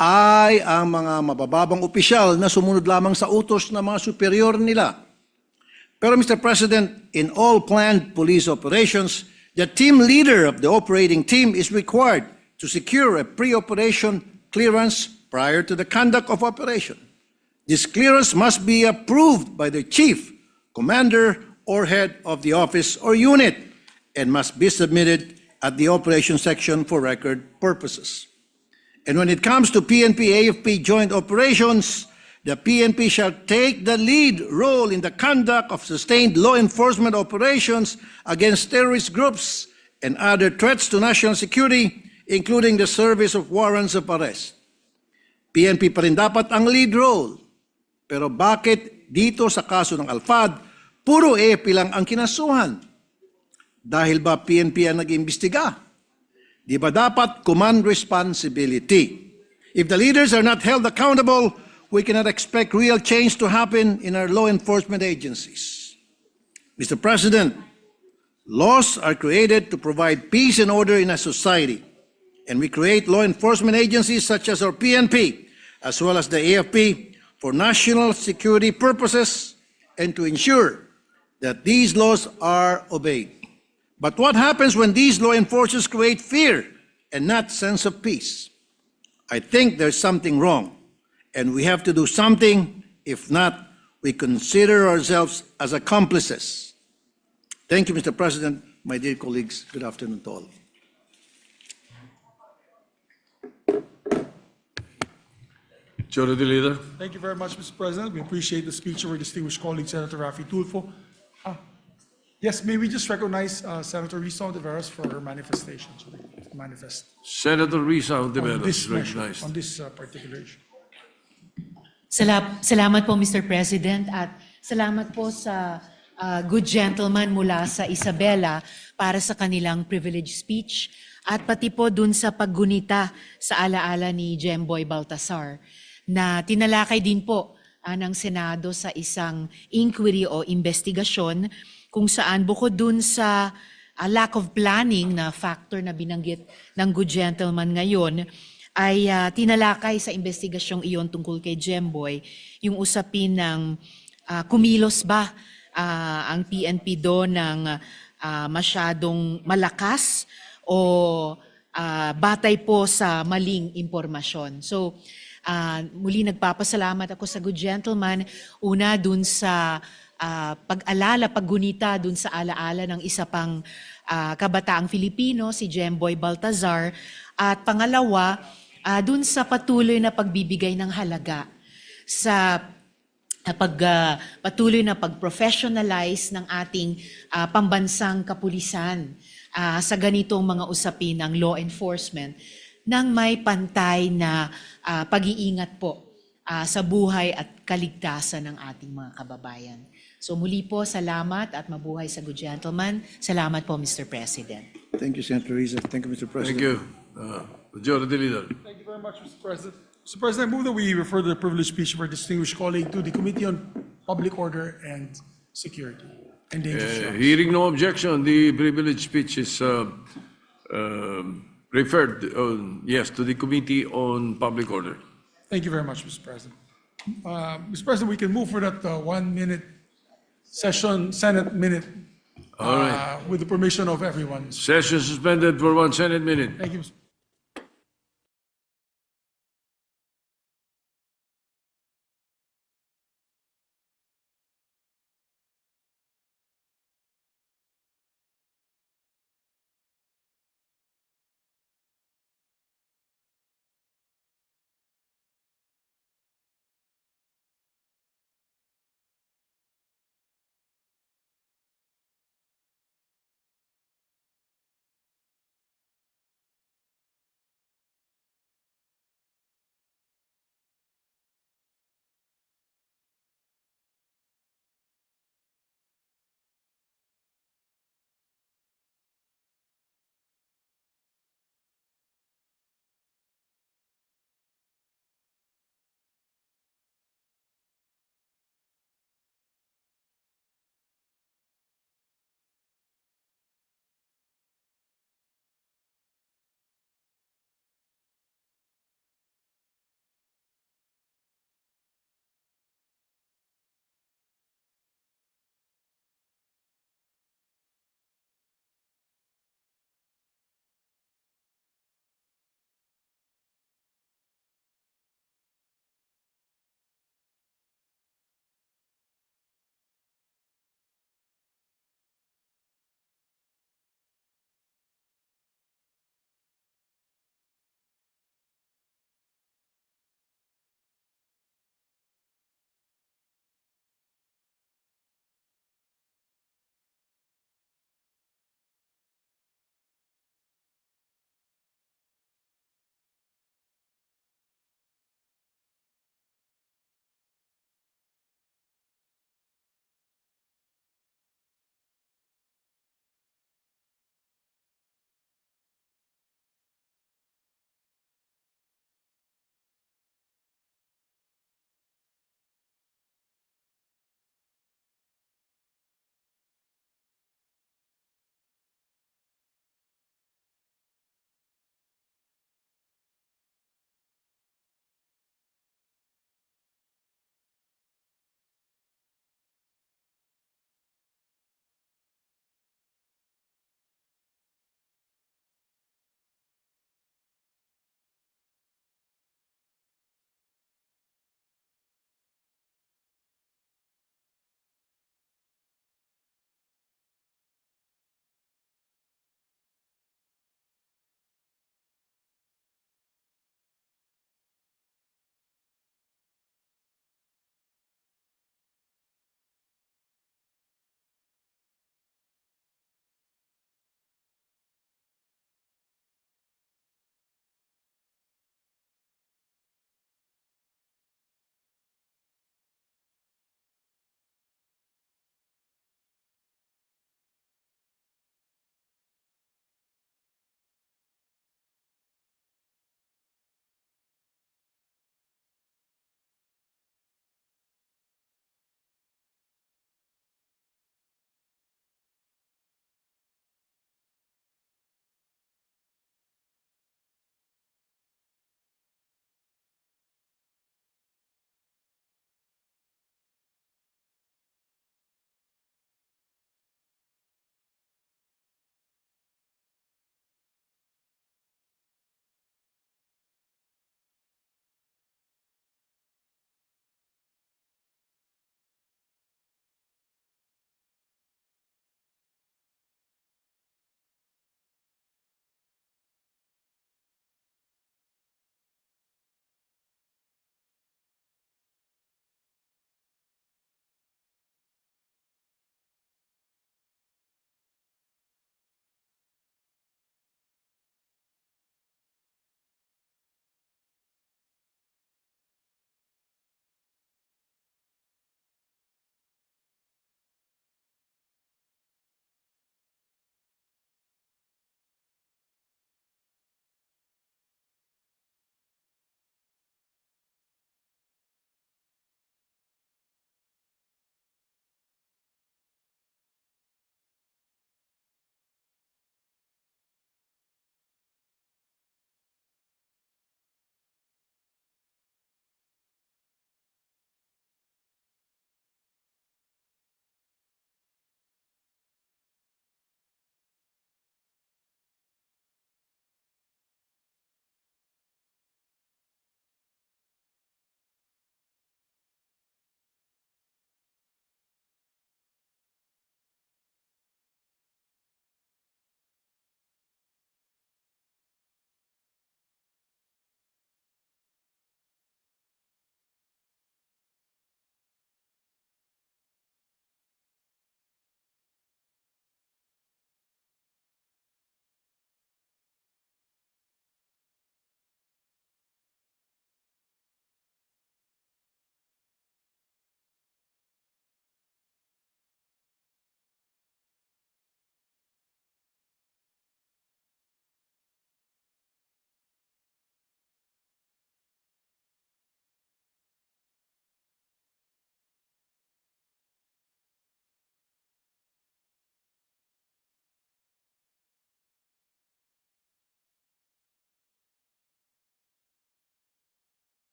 ay ang mga mabababang opisyal na sumunod lamang sa utos ng mga superior nila. Pero Mr. President, in all planned police operations, the team leader of the operating team is required to secure a pre-operation clearance prior to the conduct of operation. This clearance must be approved by the chief, commander, or head of the office or unit and must be submitted at the operation section for record purposes. And when it comes to PNP-AFP joint operations, the PNP shall take the lead role in the conduct of sustained law enforcement operations against terrorist groups and other threats to national security, including the service of warrants of arrest. PNP pa rin dapat ang lead role. Pero bakit dito sa kaso ng Alfad, puro AFP lang ang kinasuhan? Dahil ba PNP ang nag-imbestiga? Di ba dapat command responsibility? If the leaders are not held accountable, we cannot expect real change to happen in our law enforcement agencies. Mr. President, laws are created to provide peace and order in a society, and we create law enforcement agencies such as our PNP, as well as the AFP, for national security purposes and to ensure that these laws are obeyed. But what happens when these law enforcers create fear and not sense of peace? I think there's something wrong. And we have to do something. If not, we consider ourselves as accomplices. Thank you, Mr. President. My dear colleagues, good afternoon to all. Majority Leader. Thank you very much, Mr. President. We appreciate the speech of our distinguished colleague, Senator Raffy Tulfo. Yes, may we just recognize Senator Risa Ontiveros for her manifestation. So manifest. Senator Risa Ontiveros this is recognized. on this particular issue. Salamat po, Mr. President, at salamat po sa good gentleman mula sa Isabela para sa kanilang privilege speech at pati po dun sa paggunita sa alaala ni Jemboy Baltasar na tinalakay din po ng Senado sa isang inquiry o investigasyon kung saan bukod dun sa lack of planning na factor na binanggit ng good gentleman ngayon, ay tinalakay sa investigasyong iyon tungkol kay Jemboy yung usapin ng kumilos ba ang PNP doon ng masyadong malakas o batay po sa maling impormasyon. So muli nagpapasalamat ako sa good gentleman una dun sa pag-alala, paggunita dun sa alaala ng isa pang kabataang Filipino, si Jemboy Baltazar, at pangalawa, dun sa patuloy na pagbibigay ng halaga sa patuloy na pag-professionalize ng ating pambansang kapulisan sa ganitong mga usapin ng law enforcement nang may pantay na pag-iingat po sa buhay at kaligtasan ng ating mga kababayan. So muli po, salamat at mabuhay sa good gentleman. Salamat po, Mr. President. Thank you, Senator Rizal. Thank you, Mr. President. Thank you. Majority Leader. Thank you very much, Mr. President. Mr. President, I move that we refer the privileged speech of our distinguished colleague to the Committee on Public Order and Security and Dangerous Drugs. Hearing no objection, the privilege speech is referred, yes, to the Committee on Public Order. Thank you very much, Mr. President. Mr. President, we can move for that 1 minute session, Senate minute, All right. with the permission of everyone. Session suspended for 1 Senate minute. Thank you, Mr.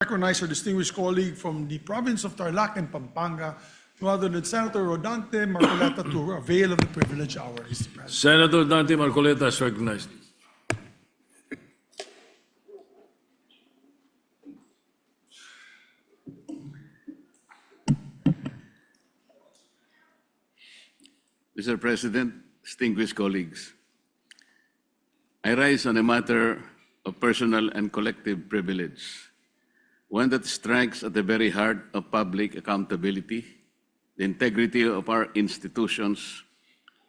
Recognize our distinguished colleague from the province of Tarlac and Pampanga, no other than Senator Rodante Marcoleta, to avail of the privilege hour, Mr. President. Senator Dante Marcoleta is recognized. Mr. President, distinguished colleagues, I rise on a matter of personal and collective privilege, one that strikes at the very heart of public accountability, the integrity of our institutions,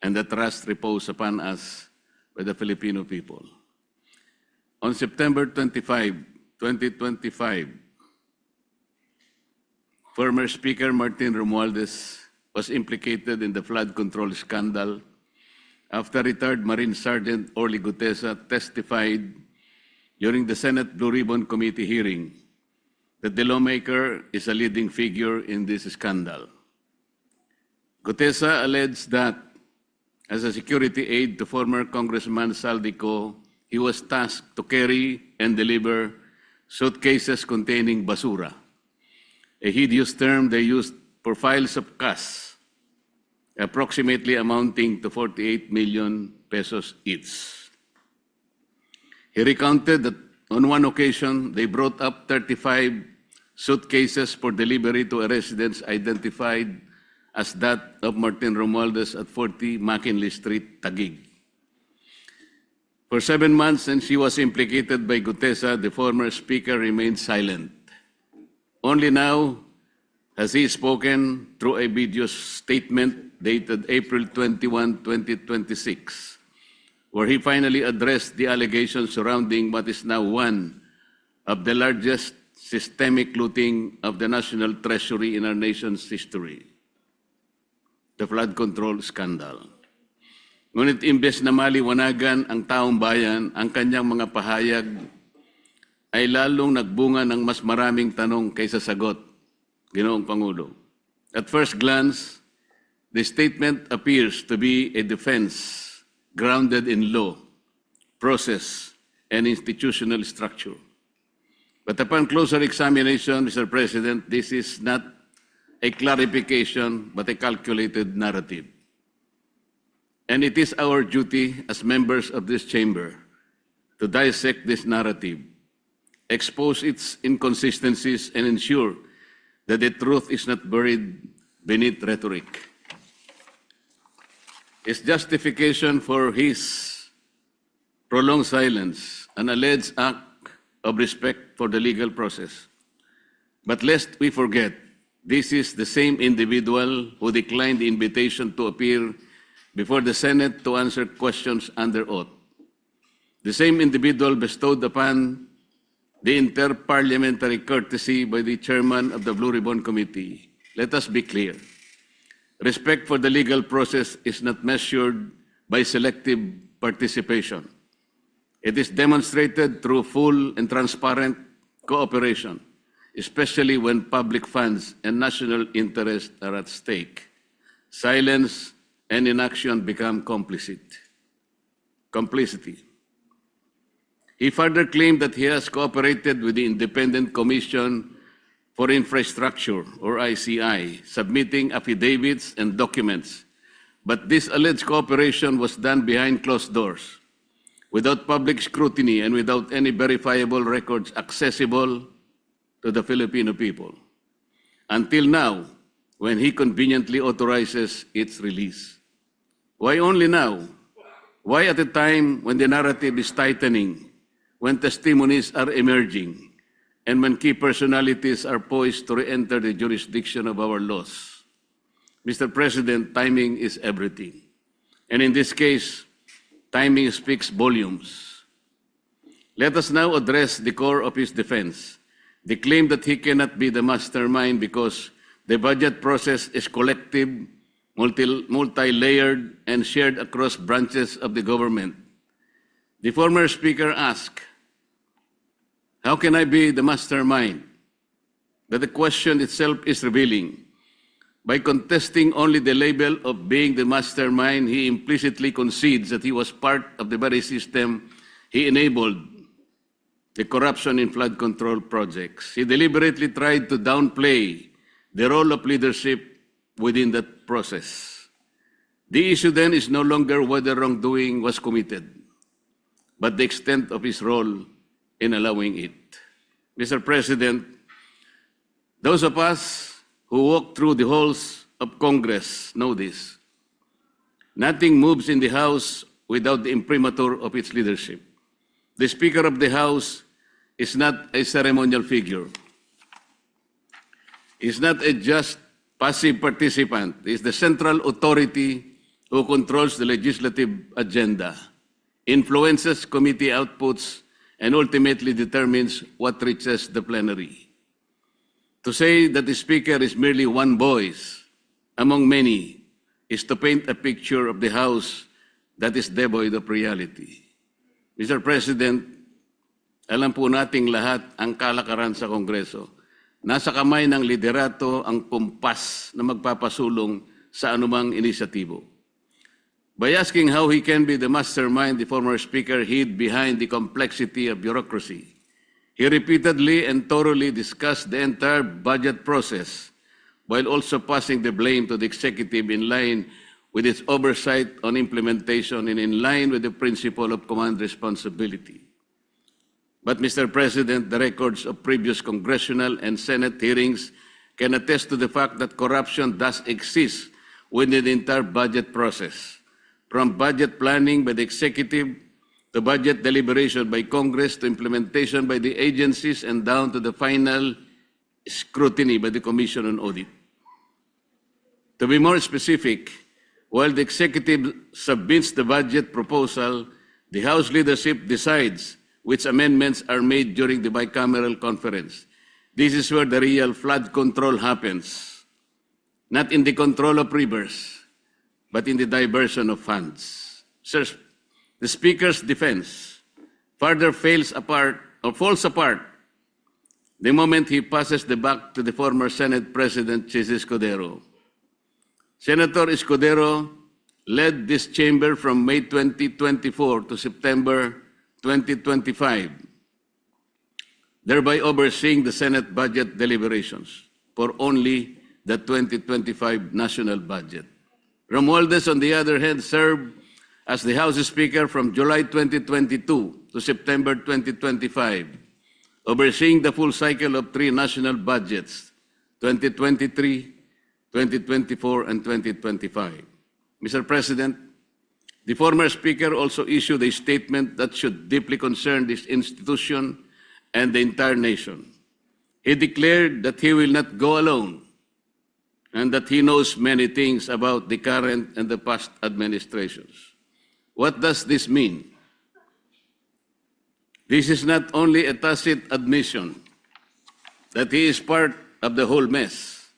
and the trust reposed upon us by the Filipino people. On September 25, 2025, former Speaker Martin Romualdez was implicated in the flood control scandal after retired Marine Sergeant Orly Gutesa testified during the Senate Blue Ribbon Committee hearing that the lawmaker is a leading figure in this scandal. Gutesa alleged that as a security aide to former Congressman Saldico, he was tasked to carry and deliver suitcases containing basura, a hideous term they used for files of cash, approximately amounting to 48 million pesos each. He recounted that on one occasion, they brought up 35 suitcases for delivery to a residence identified as that of Martin Romualdez at 40 McKinley Street, Taguig. For 7 months, since she was implicated by Gutesa, the former speaker remained silent. Only now has he spoken through a video statement dated April 21, 2026, where he finally addressed the allegations surrounding what is now one of the largest systemic looting of the national treasury in our nation's history, the flood control scandal. Ngunit imbes na maliwanagan ang taong bayan, ang kanyang mga pahayag ay lalong nagbunga ng mas maraming tanong kaysa sagot, Ginoong Pangulo. At first glance, the statement appears to be a defense grounded in law, process, and institutional structure. But upon closer examination, Mr. President, this is not a clarification but a calculated narrative. And it is our duty as members of this chamber to dissect this narrative, expose its inconsistencies, and ensure that the truth is not buried beneath rhetoric. His justification for his prolonged silence, an alleged act of respect for the legal process. But lest we forget, this is the same individual who declined the invitation to appear before the Senate to answer questions under oath. The same individual bestowed upon the inter-parliamentary courtesy by the chairman of the Blue Ribbon Committee. Let us be clear. Respect for the legal process is not measured by selective participation. It is demonstrated through full and transparent cooperation, especially when public funds and national interest are at stake. Silence and inaction become complicity. He further claimed that he has cooperated with the Independent Commission for Infrastructure, or ICI, submitting affidavits and documents. But this alleged cooperation was done behind closed doors, without public scrutiny and without any verifiable records accessible to the Filipino people. Until now, when he conveniently authorizes its release. Why only now? Why at a time when the narrative is tightening, when testimonies are emerging, and when key personalities are poised to re-enter the jurisdiction of our laws? Mr. President, timing is everything. And in this case, timing speaks volumes. Let us now address the core of his defense, the claim that he cannot be the mastermind because the budget process is collective, multi-layered, and shared across branches of the government. The former speaker asked, how can I be the mastermind? But the question itself is revealing. By contesting only the label of being the mastermind, he implicitly concedes that he was part of the very system he enabled the corruption in flood control projects. He deliberately tried to downplay the role of leadership within that process. The issue then is no longer whether wrongdoing was committed, but the extent of his role in allowing it. Mr. President, those of us who walk through the halls of Congress know this. Nothing moves in the House without the imprimatur of its leadership. The Speaker of the House is not a ceremonial figure. He's not a just passive participant. He's the central authority who controls the legislative agenda, influences committee outputs, and ultimately determines what reaches the plenary. To say that the Speaker is merely one voice among many is to paint a picture of the House that is devoid of reality. Mr. President, alam po nating lahat ang kalakaran sa Kongreso. Nasa kamay ng liderato ang kumpas na magpapasulong sa anumang inisyatibo. By asking how he can be the mastermind, the former Speaker hid behind the complexity of bureaucracy. He repeatedly and thoroughly discussed the entire budget process while also passing the blame to the executive in line with its oversight on implementation and in line with the principle of command responsibility. But, Mr. President, the records of previous congressional and Senate hearings can attest to the fact that corruption does exist within the entire budget process, from budget planning by the executive to budget deliberation by Congress to implementation by the agencies and down to the final scrutiny by the Commission on Audit. To be more specific, while the executive submits the budget proposal, the House leadership decides which amendments are made during the bicameral conference. This is where the real flood control happens, not in the control of rivers, but in the diversion of funds. Sir, the Speaker's defense further falls apart the moment he passes the buck to the former Senate President, Chis Escudero. Senator Escudero led this chamber from May 2024 to September 2025, thereby overseeing the Senate budget deliberations for only the 2025 national budget. Romualdez, on the other hand, served as the House Speaker from July 2022 to September 2025, overseeing the full cycle of 3 national budgets, 2023, 2024, and 2025. Mr. President, the former Speaker also issued a statement that should deeply concern this institution and the entire nation. He declared that he will not go alone and that he knows many things about the current and the past administrations. What does this mean? This is not only a tacit admission that he is part of the whole mess,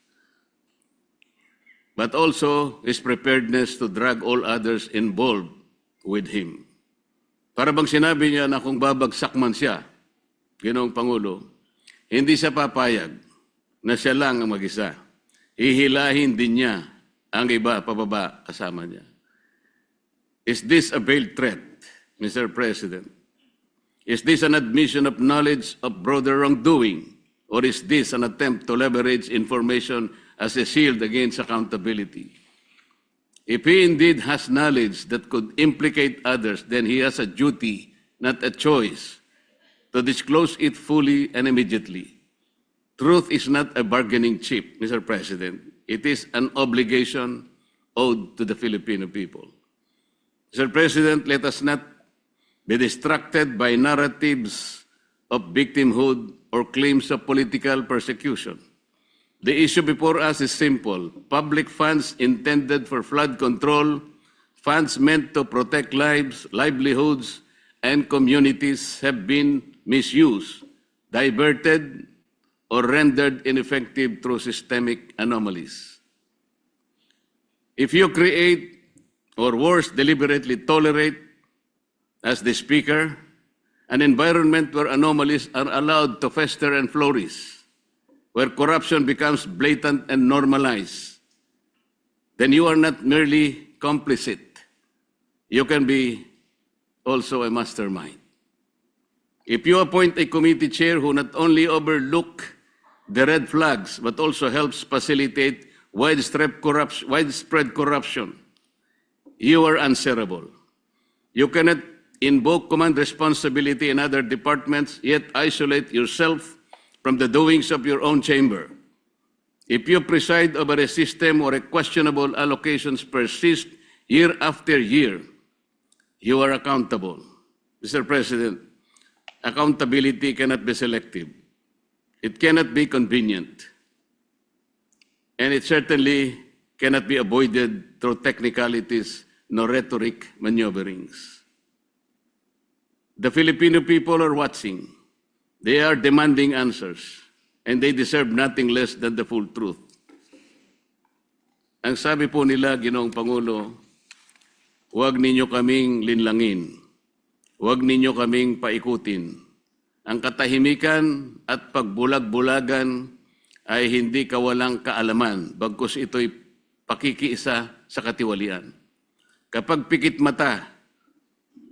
but also his preparedness to drag all others involved with him. Para bang sinabi niya na kung babagsak man siya, Ginoong Pangulo, hindi siya papayag na siya lang ang mag-isa. Hihilahin din niya ang iba pababa kasama niya. Is this a veiled threat, Mr. President? Is this an admission of knowledge of broader wrongdoing? Or is this an attempt to leverage information as a shield against accountability? If he indeed has knowledge that could implicate others, then he has a duty, not a choice, to disclose it fully and immediately. Truth is not a bargaining chip, Mr. President. It is an obligation owed to the Filipino people. Mr. President, let us not be distracted by narratives of victimhood or claims of political persecution. The issue before us is simple. Public funds intended for flood control, funds meant to protect lives, livelihoods, and communities have been misused, diverted, or rendered ineffective through systemic anomalies. If you create, or worse, deliberately tolerate, as the Speaker, an environment where anomalies are allowed to fester and flourish, where corruption becomes blatant and normalized, then you are not merely complicit. You can be also a mastermind. If you appoint a committee chair who not only overlook the red flags but also helps facilitate widespread corruption, you are answerable. You cannot invoke command responsibility in other departments, yet isolate yourself from the doings of your own chamber. If you preside over a system where questionable allocations persist year after year, you are accountable. Mr. President, accountability cannot be selective. It cannot be convenient. And it certainly cannot be avoided through technicalities nor rhetoric maneuverings. The Filipino people are watching. They are demanding answers, and they deserve nothing less than the full truth. Ang sabi po nila, Ginoong Pangulo, huwag ninyo kaming linlangin. Huwag ninyo kaming paikutin. Ang katahimikan at pagbulag-bulagan ay hindi kawalang kaalaman, bagkus ito'y pakikiisa sa katiwalian. Kapag pikit mata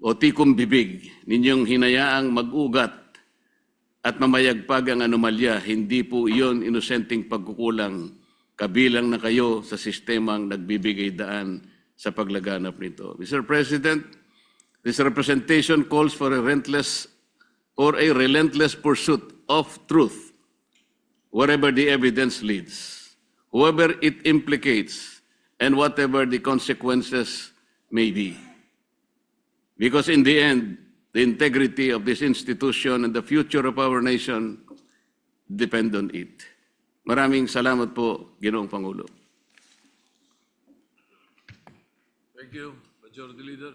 o tikom bibig, ninyong hinayaang mag-ugat at mamayagpag ang anomalya, hindi po iyon inosenteng pagkukulang, kabilang na kayo sa sistemang nagbibigay daan sa paglaganap nito. Mr. President, this representation calls for a relentless pursuit of truth wherever the evidence leads, whoever it implicates, and whatever the consequences may be. Because in the end, the integrity of this institution and the future of our nation depend on it. Maraming salamat po, Ginoong Pangulo. Thank you, Majority Leader.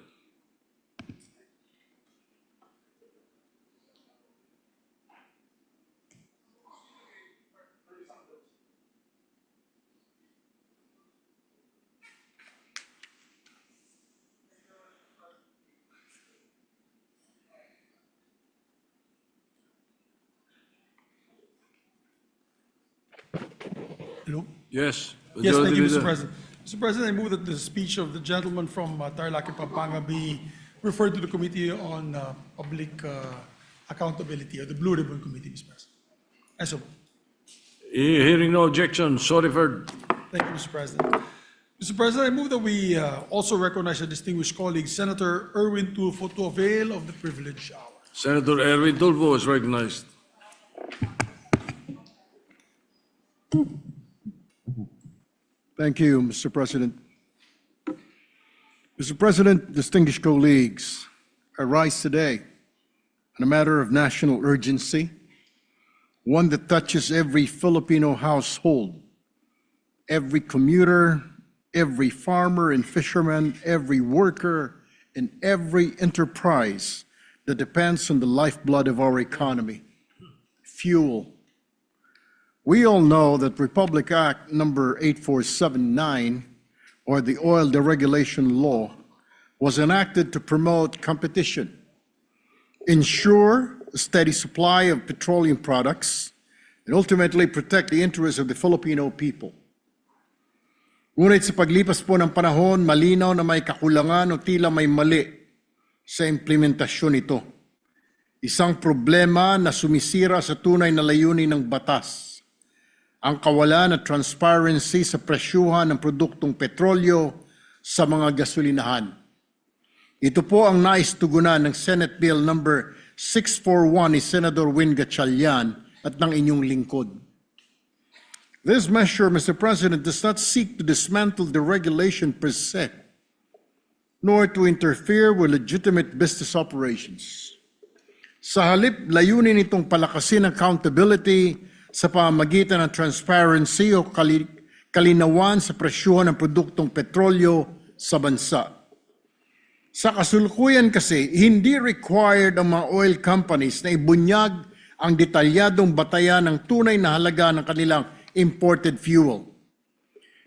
Hello? Yes, Yes, thank you, Mr. Leader. President. Mr. President, I move that the speech of the gentleman from Tarlac and Pampanga be referred to the Committee on Public Accountability, or the Blue Ribbon Committee, Mr. President. And so, Hearing no objection, so referred. thank you, Mr. President. Mr. President, I move that we also recognize our distinguished colleague, Senator Erwin Tulfo, to avail of the privilege hour. Senator Erwin Tulfo is recognized. Thank you, Mr. President. Mr. President, distinguished colleagues, I rise today on a matter of national urgency, one that touches every Filipino household, every commuter, every farmer and fisherman, every worker, and every enterprise that depends on the lifeblood of our economy, fuel. We all know that Republic Act number 8479, or the Oil Deregulation Law, was enacted to promote competition, ensure a steady supply of petroleum products, and ultimately protect the interests of the Filipino people. Ngunit sa paglipas po ng panahon, malinaw na may kakulangan o tila may mali sa implementasyon ito. Isang problema na sumisira sa tunay na layunin ng batas. Ang kawalan ng transparency sa presyuhan ng produktong petrolyo sa mga gasolinahan. Ito po ang naistugunan ng Senate Bill number 641 ni Senator Win Gatchalian at ng inyong lingkod. This measure, Mr. President, does not seek to dismantle the regulation per se, nor to interfere with legitimate business operations. Sa halip, layunin itong palakasin accountability sa pamamagitan ng transparency o kalinawan sa presyuhan ng produktong petrolyo sa bansa. Sa kasalukuyan kasi, hindi required ang mga oil companies na ibunyag ang detalyadong batayan ng tunay na halaga ng kanilang imported fuel.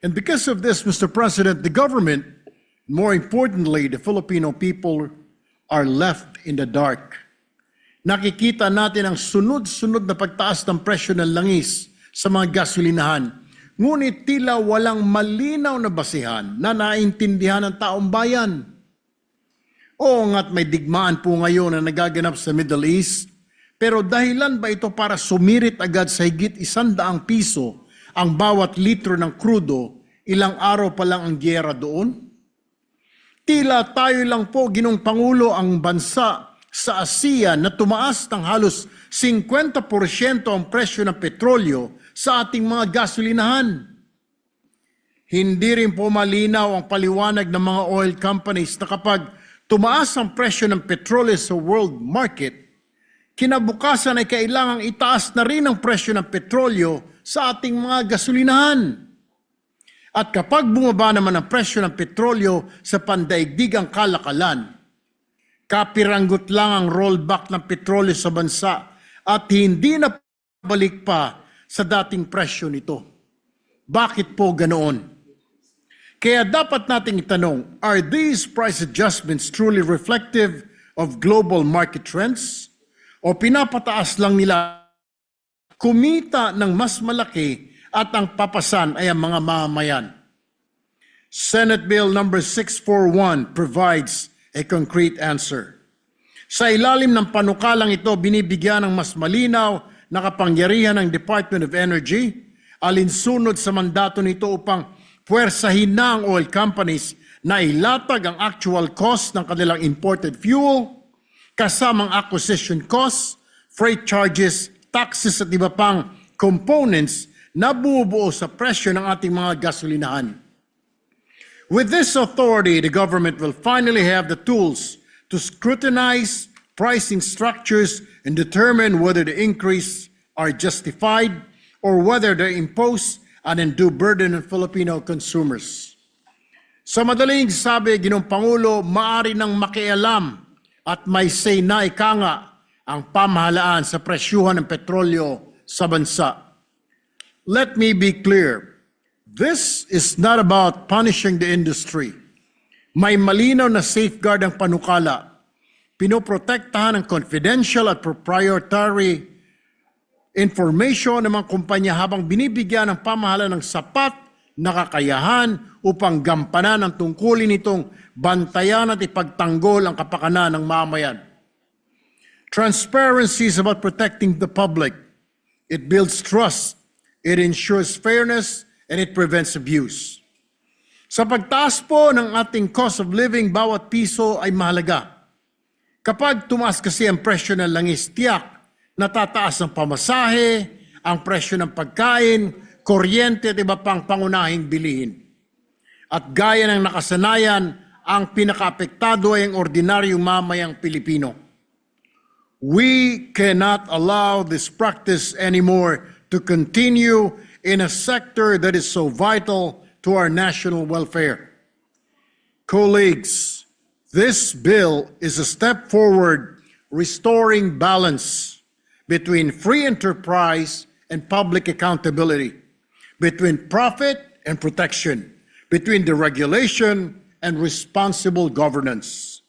And because of this, Mr. President, the government, more importantly, the Filipino people, are left in the dark. Nakikita natin ang sunod-sunod na pagtaas ng presyo ng langis sa mga gasolinahan. Ngunit tila walang malinaw na basihan na naintindihan ng taong bayan. Oo nga't may digmaan po ngayon na nagaganap sa Middle East Pero dahilan ba ito para sumirit agad sa higit 100 piso ang bawat litro ng krudo, ilang araw pa lang ang giyera doon? Tila tayo lang po, Ginong Pangulo, ang bansa sa Asia na tumaas ng halos 50% ang presyo ng petrolyo sa ating mga gasolinahan. Hindi rin po malinaw ang paliwanag ng mga oil companies na kapag tumaas ang presyo ng petrolyo sa world market, kinabukasan ay kailangang itaas na rin ang presyo ng petrolyo sa ating mga gasolinahan. At kapag bumaba naman ang presyo ng petrolyo sa pandaigdigang kalakalan, kapiranggot lang ang rollback ng petrolyo sa bansa at hindi na balik pa sa dating presyo nito. Bakit po ganoon? Kaya dapat nating itanong, are these price adjustments truly reflective of global market trends? O pinapataas lang nila kumita ng mas malaki at ang papasan ay ang mga mamamayan? Senate Bill number 641 provides a concrete answer. Sa ilalim ng panukalang ito, binibigyan ng mas malinaw na kapangyarihan ng Department of Energy, alinsunod sa mandato nito upang puwersahin na ang oil companies na ilatag ang actual cost ng kanilang imported fuel, kasamang acquisition costs, freight charges, taxes at iba pang components na bumubuo sa presyo ng ating mga gasolinahan. With this authority, the government will finally have the tools to scrutinize pricing structures and determine whether the increase are justified or whether they impose an undue burden on Filipino consumers. Sa madaling sabi, Ginong Pangulo, maaari nang makialam at may say na ika nga ang pamahalaan sa presyuhan ng petrolyo sa bansa. Let me be clear. This is not about punishing the industry. May malinaw na safeguard ang panukala. Pinoprotektahan ang confidential at proprietary information ng mga kumpanya habang binibigyan ng pamahalaan ng sapat na kakayahan upang gampanan ang tungkulin nitong bantayan at ipagtanggol ang kapakanan ng mamayan. Transparency is about protecting the public. It builds trust, it ensures fairness, and it prevents abuse. Sa pagtaas po ng ating cost of living, bawat piso ay mahalaga. Kapag tumaas kasi ang presyo ng langis, tiyak, natataas ang pamasahe, ang presyo ng pagkain, kuryente at iba pang pangunahing bilihin. At gaya ng nakasanayan, ang pinakaapektado ay ang ordinaryong mamayang Pilipino. We cannot allow this practice anymore to continue in a sector that is so vital to our national welfare. Colleagues, this bill is a step forward, restoring balance between free enterprise and public accountability, between profit and protection, between the regulation and responsible governance.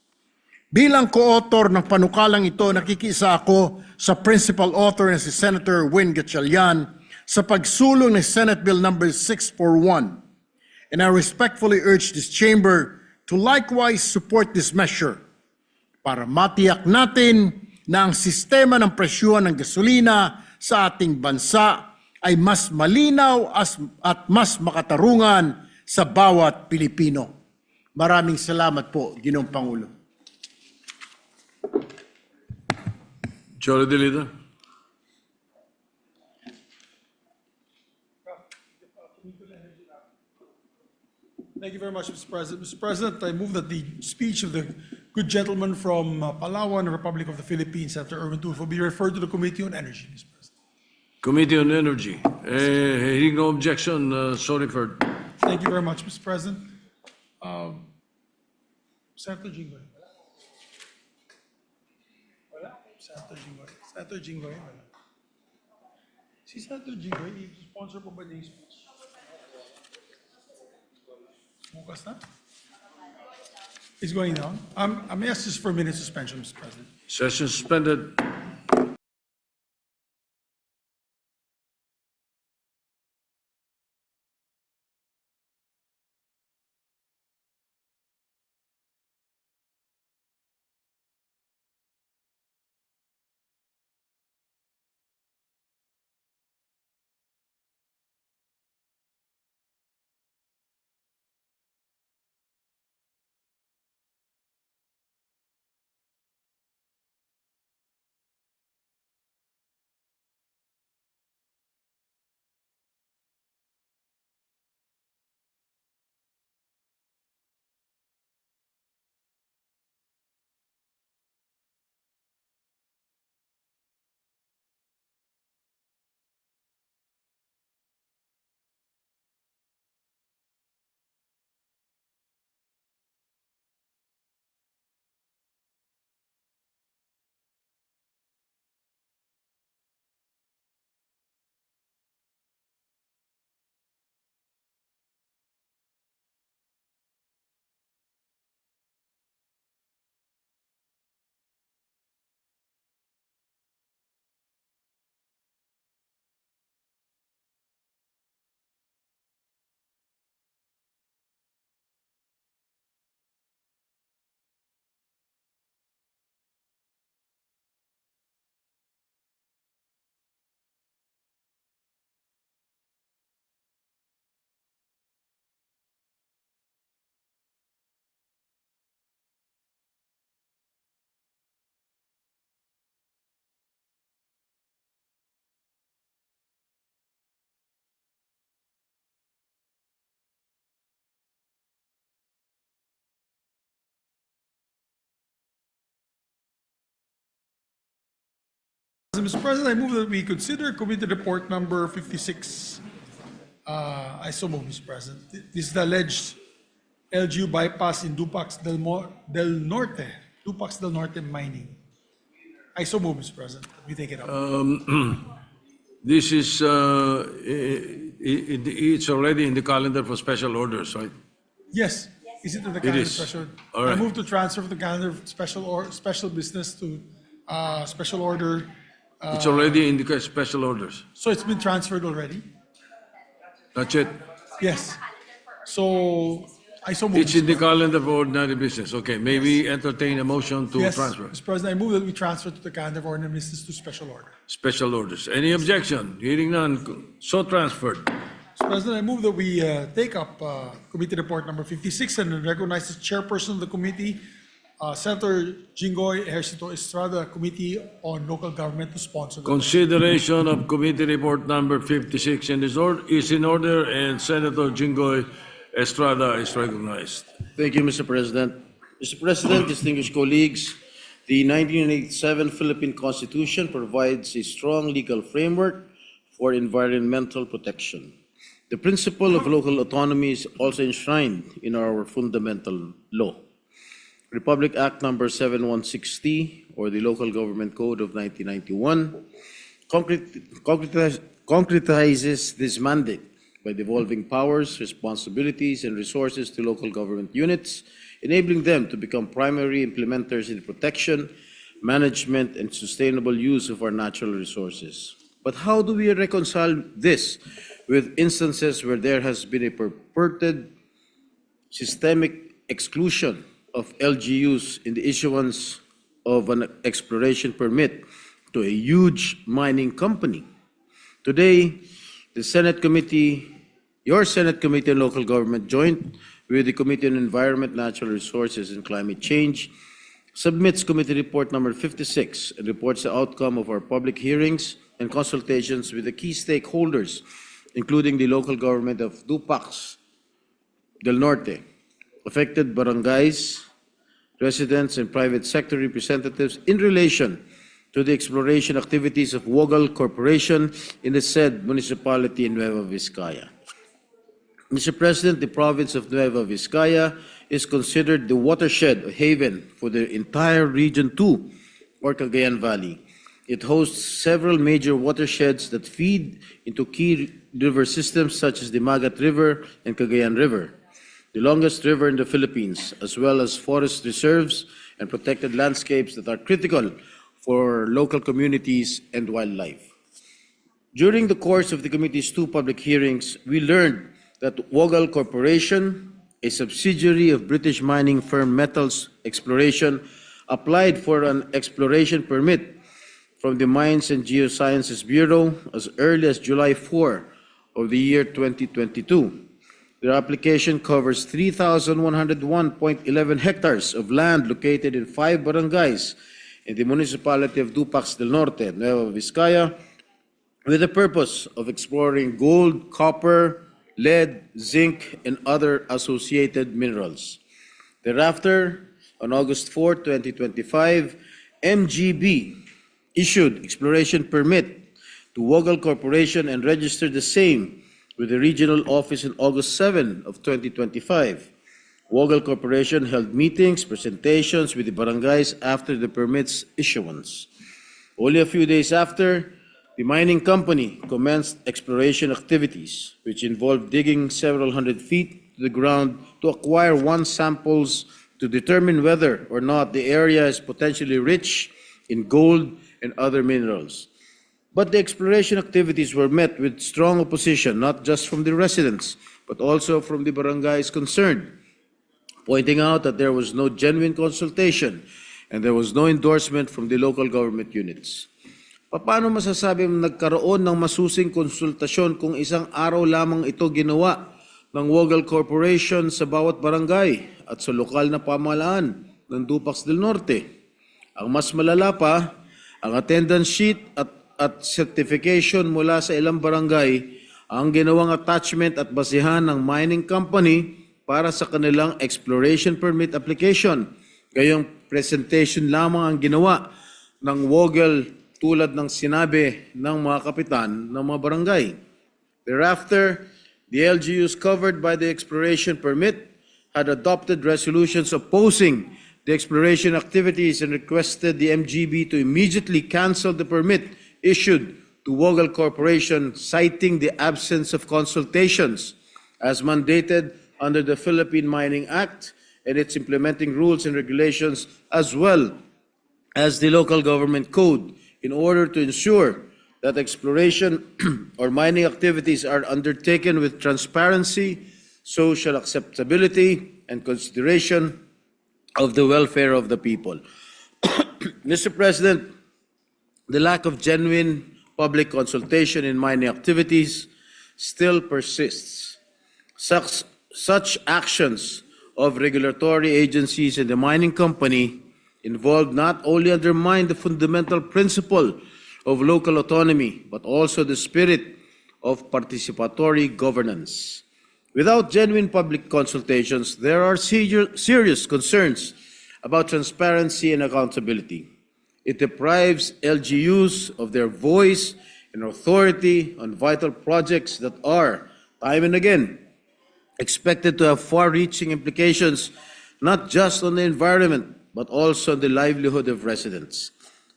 Bilang co-author ng panukalang ito, nakikisa ako sa principal author na si Senator Win Gatchalian sa pagsulong ng Senate Bill number 641. And I respectfully urge this chamber to likewise support this measure para matiyak natin na ang sistema ng presyuhan ng gasolina sa ating bansa ay mas malinaw at mas makatarungan sa bawat Pilipino. Maraming salamat po, Ginoong Pangulo. Majority Leader. Thank you very much, Mr. President. Mr. President, I move that the speech of the good gentleman from Palawan, Republic of the Philippines, Senator Erwin Tulfo, be referred to the Committee on Energy, Mr. President. Committee on Energy. Hearing no objection, so referred. Thank you very much, Mr. President. Senator Jinggoy. Wala? Senator Jinggoy. Senator Jinggoy. Wala. Si Senator Jinggoy, sponsor po ba niya yung speech? Bukas na? It's going down. I may ask this for a minute suspension, Mr. President. Session suspended. Mr. President, I move that we consider committee report number 56. I so move, Mr. President. This is the alleged LGU bypass in Dupax del Norte, Dupax del Norte mining. I so move, Mr. President. We take it up. This is, it's already in the calendar for special orders, right? Yes. Is it in the calendar is. special? All right. I move to transfer from the calendar of special business to special order. It's already in the special orders. So it's been transferred already? That's it. Yes. So I so move. It's in the calendar for ordinary business. Okay, may we entertain a motion to Yes, transfer? Mr. President, I move that we transfer to the calendar of ordinary business to special order. Special orders. Any objection? Hearing none, so transferred. Mr. President, I move that we take up committee report number 56 and recognize the chairperson of the committee, Senator Jinggoy Ejercito Estrada, Committee on Local Government, to sponsor the Consideration of committee report number 56 is in order, and Senator Jinggoy Estrada is recognized. Thank you, Mr. President. Mr. President, distinguished colleagues, the 1987 Philippine Constitution provides a strong legal framework for environmental protection. The principle of local autonomy is also enshrined in our fundamental law. Republic Act number 7160, or the Local Government Code of 1991, concretizes this mandate by devolving powers, responsibilities, and resources to local government units, enabling them to become primary implementers in the protection, management, and sustainable use of our natural resources. But how do we reconcile this with instances where there has been a purported systemic exclusion of LGUs in the issuance of an exploration permit to a huge mining company? Today, the Senate Committee, your Senate Committee on Local Government, joined with the Committee on Environment, Natural Resources, and Climate Change, submits Committee Report number 56 and reports the outcome of our public hearings and consultations with the key stakeholders, including the local government of Dupax del Norte, affected barangays, residents, and private sector representatives in relation to the exploration activities of Wogal Corporation in the said municipality in Nueva Vizcaya. Mr. President, the province of Nueva Vizcaya is considered the watershed haven for the entire Region 2, or Cagayan Valley. It hosts several major watersheds that feed into key river systems such as the Magat River and Cagayan River, the longest river in the Philippines, as well as forest reserves and protected landscapes that are critical for local communities and wildlife. During the course of the committee's 2 public hearings, we learned that Wogal Corporation, a subsidiary of British mining firm Metals Exploration, applied for an exploration permit from the Mines and Geosciences Bureau as early as July 4 of the year 2022. Their application covers 3,101.11 hectares of land located in 5 barangays in the municipality of Dupax del Norte, Nueva Vizcaya, with the purpose of exploring gold, copper, lead, zinc, and other associated minerals. Thereafter, on August 4, 2025, MGB issued exploration permit to Wogal Corporation and registered the same with the regional office on August 7 of 2025. Wogal Corporation held meetings, presentations with the barangays after the permit's issuance. Only a few days after, the mining company commenced exploration activities, which involved digging several hundred feet to the ground to acquire 1 samples to determine whether or not the area is potentially rich in gold and other minerals. But the exploration activities were met with strong opposition, not just from the residents, but also from the barangays concerned, pointing out that there was no genuine consultation and there was no endorsement from the local government units. Paano masasabi nagkaroon ng masusing konsultasyon kung isang araw lamang ito ginawa ng Wogal Corporation sa bawat barangay at sa lokal na pamahalaan ng Dupax del Norte? Ang mas malala pa, ang attendance sheet at certification mula sa ilang barangay ang ginawang attachment at basihan ng mining company para sa kanilang exploration permit application. Gayong presentation lamang ang ginawa ng Wogal tulad ng sinabi ng mga kapitan ng mga barangay. Thereafter, the LGUs covered by the exploration permit had adopted resolutions opposing the exploration activities and requested the MGB to immediately cancel the permit issued to Woggle Corporation, citing the absence of consultations as mandated under the Philippine Mining Act and its implementing rules and regulations, as well as the local government code, in order to ensure that exploration or mining activities are undertaken with transparency, social acceptability, and consideration of the welfare of the people. Mr. President, the lack of genuine public consultation in mining activities still persists. Such actions of regulatory agencies and the mining company involved not only undermine the fundamental principle of local autonomy, but also the spirit of participatory governance. Without genuine public consultations, there are serious concerns about transparency and accountability. It deprives LGUs of their voice and authority on vital projects that are, time and again, expected to have far-reaching implications not just on the environment, but also on the livelihood of residents.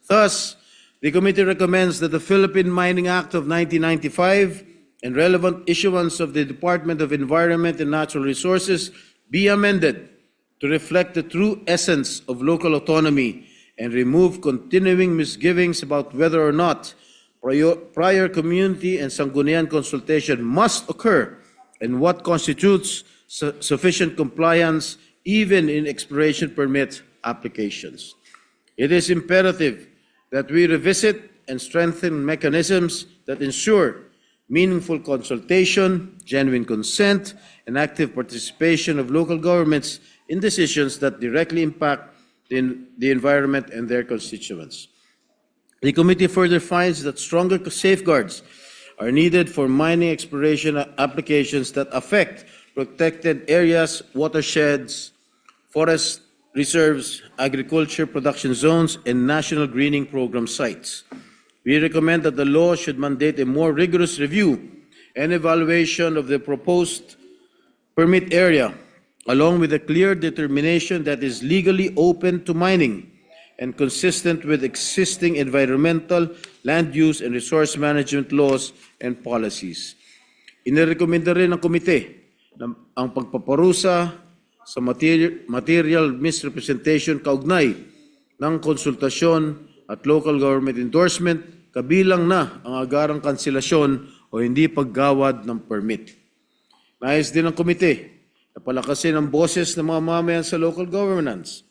Thus, the committee recommends that the Philippine Mining Act of 1995 and relevant issuance of the Department of Environment and Natural Resources be amended to reflect the true essence of local autonomy and remove continuing misgivings about whether or not prior community and Sangguniang consultation must occur and what constitutes sufficient compliance even in exploration permit applications. It is imperative that we revisit and strengthen mechanisms that ensure meaningful consultation, genuine consent, and active participation of local governments in decisions that directly impact the environment and their constituents. The committee further finds that stronger safeguards are needed for mining exploration applications that affect protected areas, watersheds, forest reserves, agriculture production zones, and national greening program sites. We recommend that the law should mandate a more rigorous review and evaluation of the proposed permit area, along with a clear determination that is legally open to mining and consistent with existing environmental, land use, and resource management laws and policies. Inirekomenda rin ng komite na ang pagpaparusa sa material misrepresentation kaugnay ng konsultasyon at local government endorsement, kabilang na ang agarang kanselasyon o hindi paggawad ng permit. Nais din ng komite na palakasin ang boses ng mga mamayan sa local governance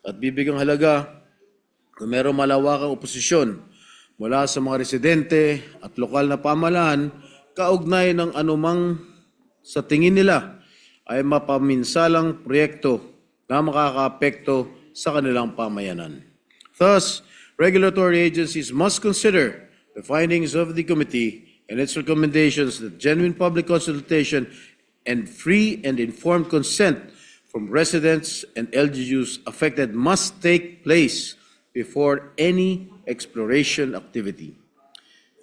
at bibigang halaga kung mayroong malawakang oposisyon mula sa mga residente at lokal na pamahalaan kaugnay ng anumang sa tingin nila ay mapaminsalang proyekto na makakaapekto sa kanilang pamayanan. Thus, regulatory agencies must consider the findings of the committee and its recommendations that genuine public consultation and free and informed consent from residents and LGUs affected must take place before any exploration activity.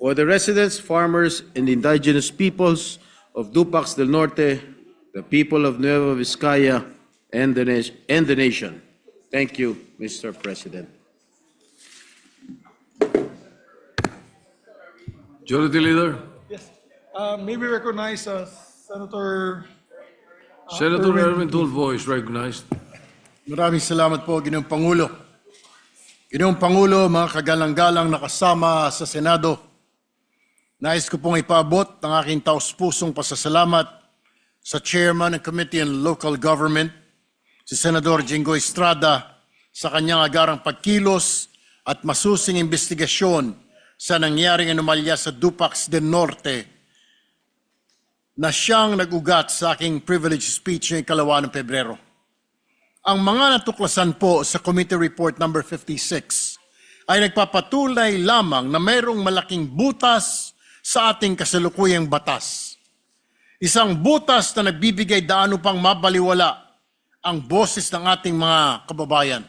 For the residents, farmers, and indigenous peoples of Dupax del Norte, the people of Nueva Vizcaya, and the nation. Thank you, Mr. President. Majority Leader. Yes. May we recognize Senator Senator Erwin Tulfo is recognized. Maraming salamat po, Ginoong Pangulo. Ginoong Pangulo, mga kagalang-galang na kasama sa Senado, nais ko pong ipaabot ang aking taus-pusong pasasalamat sa Chairman ng Committee on Local Government, si Senador Jinggoy Estrada, sa kanyang agarang pagkilos at masusing investigasyon sa nangyaring anomalya sa Dupax del Norte na siyang nag-ugat sa aking privilege speech ngayong 2 ng Pebrero. Ang mga natuklasan po sa Committee Report number 56 ay nagpapatunay lamang na mayroong malaking butas sa ating kasalukuyang batas. Isang butas na nagbibigay daan upang mabaliwala ang boses ng ating mga kababayan.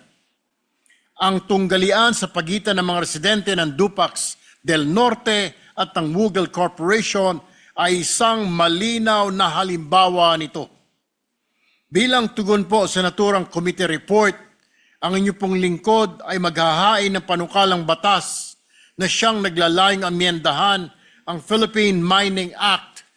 ang tunggalian sa pagitan ng mga residente ng Dupax del Norte at ng Mughal Corporation ay isang malinaw na halimbawa nito. Bilang tugon po sa naturang committee report, ang inyo pong lingkod ay maghahain ng panukalang batas na siyang naglalayong amyendahan ang Philippine Mining Act,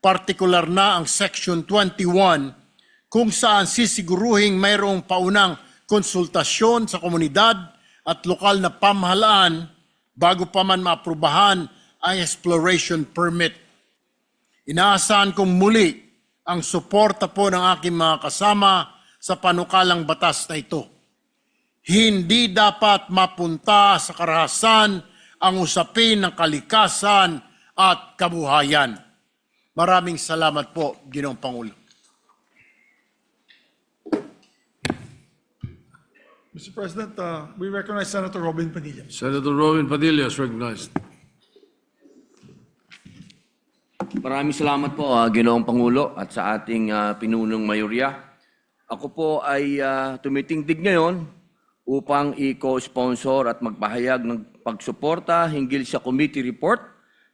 partikular na ang Section 21, kung saan sisiguruhing mayroong paunang konsultasyon sa komunidad at lokal na pamahalaan bago pa man maaprubahan ang exploration permit. Inaasahan kong muli ang suporta po ng aking mga kasama sa panukalang batas na ito. Hindi dapat mapunta sa karahasan ang usapin ng kalikasan at kabuhayan. Maraming salamat po, Ginoong Pangulo. Mr. President, we recognize Senator Robin Padilla. Senator Robin Padilla is recognized. Maraming salamat po, Ginoong Pangulo, at sa ating pinunong mayorya. Ako po ay tumitindig ngayon upang i-co-sponsor at magpahayag ng pagsuporta hinggil sa committee report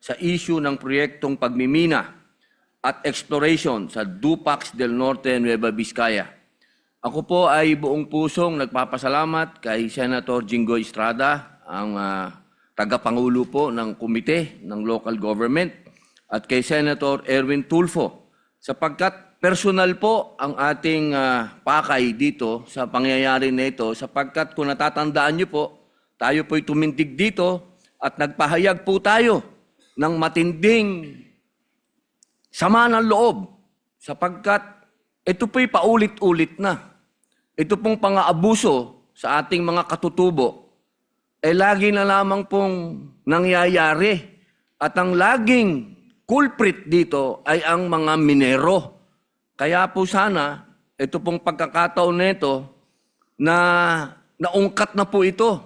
sa issue ng proyektong pagmimina at exploration sa Dupax del Norte, Nueva Vizcaya. Ako po ay buong pusong nagpapasalamat kay Senator Jinggoy Estrada, ang tagapangulo po ng komite ng local government, at kay Senator Erwin Tulfo, sapagkat personal po ang ating pakay dito sa pangyayari na ito, sapagkat kung natatandaan niyo po, tayo po'y tumindig dito at nagpahayag po tayo ng matinding sama ng loob, sapagkat ito po'y paulit-ulit na. Ito pong pang-aabuso sa ating mga katutubo, lagi na lamang pong nangyayari. At ang laging culprit dito ay ang mga minero. Kaya po sana, ito pong pagkakataon nito na naungkat na po ito.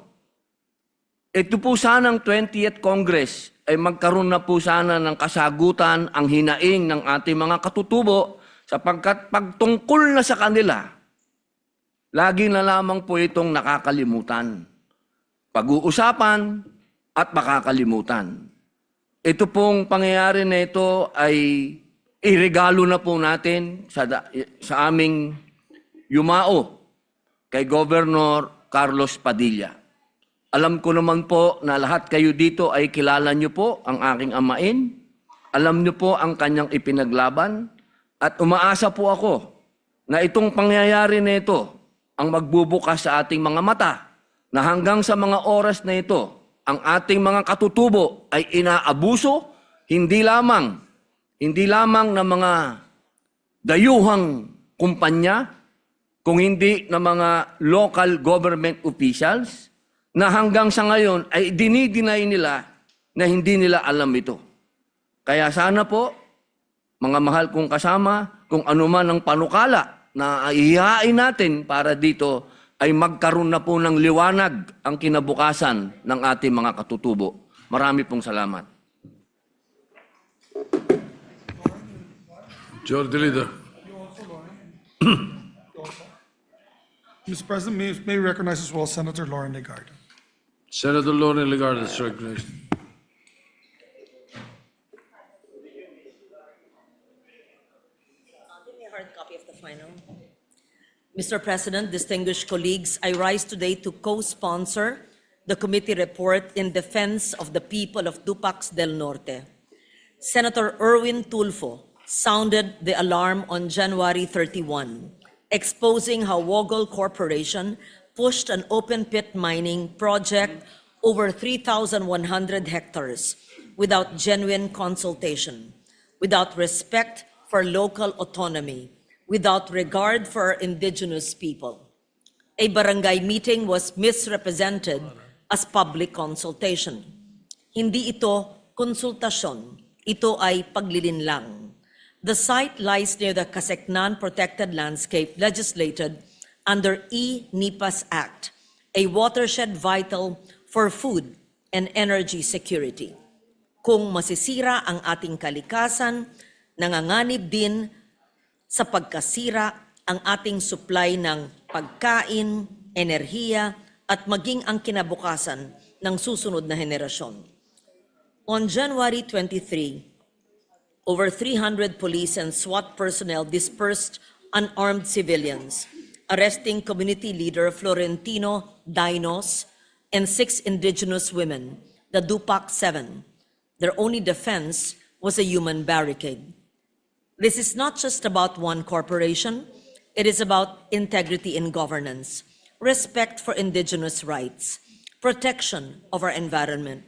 Ito po sanang 20th Congress ay magkaroon na po sana ng kasagutan ang hinaing ng ating mga katutubo, sapagkat pagtungkol na sa kanila, lagi na lamang po itong nakakalimutan. Pag-uusapan at makakalimutan. Ito pong pangyayari na ito ay iregalo na po natin sa aming yumao kay Governor Carlos Padilla. Alam ko naman po na lahat kayo dito ay kilala niyo po ang aking amain. Alam niyo po ang kanyang ipinaglaban. At umaasa po ako na itong pangyayari na ito ang magbubukas sa ating mga mata na hanggang sa mga oras na ito, ang ating mga katutubo ay inaabuso, hindi lamang ng mga dayuhang kumpanya, kung hindi ng mga local government officials, na hanggang sa ngayon ay dinideny nila na hindi nila alam ito. Kaya sana po, mga mahal kong kasama, kung ano man ang panukala na ihain natin para dito ay magkaroon na po ng liwanag ang kinabukasan ng ating mga katutubo. Marami pong salamat. Majority Leader. Mr. President, may recognize as well Senator Lauren Legarda. Senator Lauren Legarda is recognized. Mr. President, distinguished colleagues, I rise today to co-sponsor the committee report in defense of the people of Dupax del Norte. Senator Erwin Tulfo sounded the alarm on January 31, exposing how Woggle Corporation pushed an open-pit mining project over 3,100 hectares without genuine consultation, without respect for local autonomy, without regard for our indigenous people. A barangay meeting was misrepresented as public consultation. Hindi ito konsultasyon, ito ay paglilinlang. The site lies near the Kaseknan Protected Landscape legislated under E-NIPAS Act, a watershed vital for food and energy security. Kung masisira ang ating kalikasan, nanganganib din sa pagkasira ang ating supply ng pagkain, enerhiya at maging ang kinabukasan ng susunod na henerasyon. On January 23, over 300 police and SWAT personnel dispersed unarmed civilians, arresting community leader Florentino Dinos and 6 indigenous women, the Dupac 7. Their only defense was a human barricade. This is not just about one corporation, it is about integrity in governance, respect for indigenous rights, protection of our environment.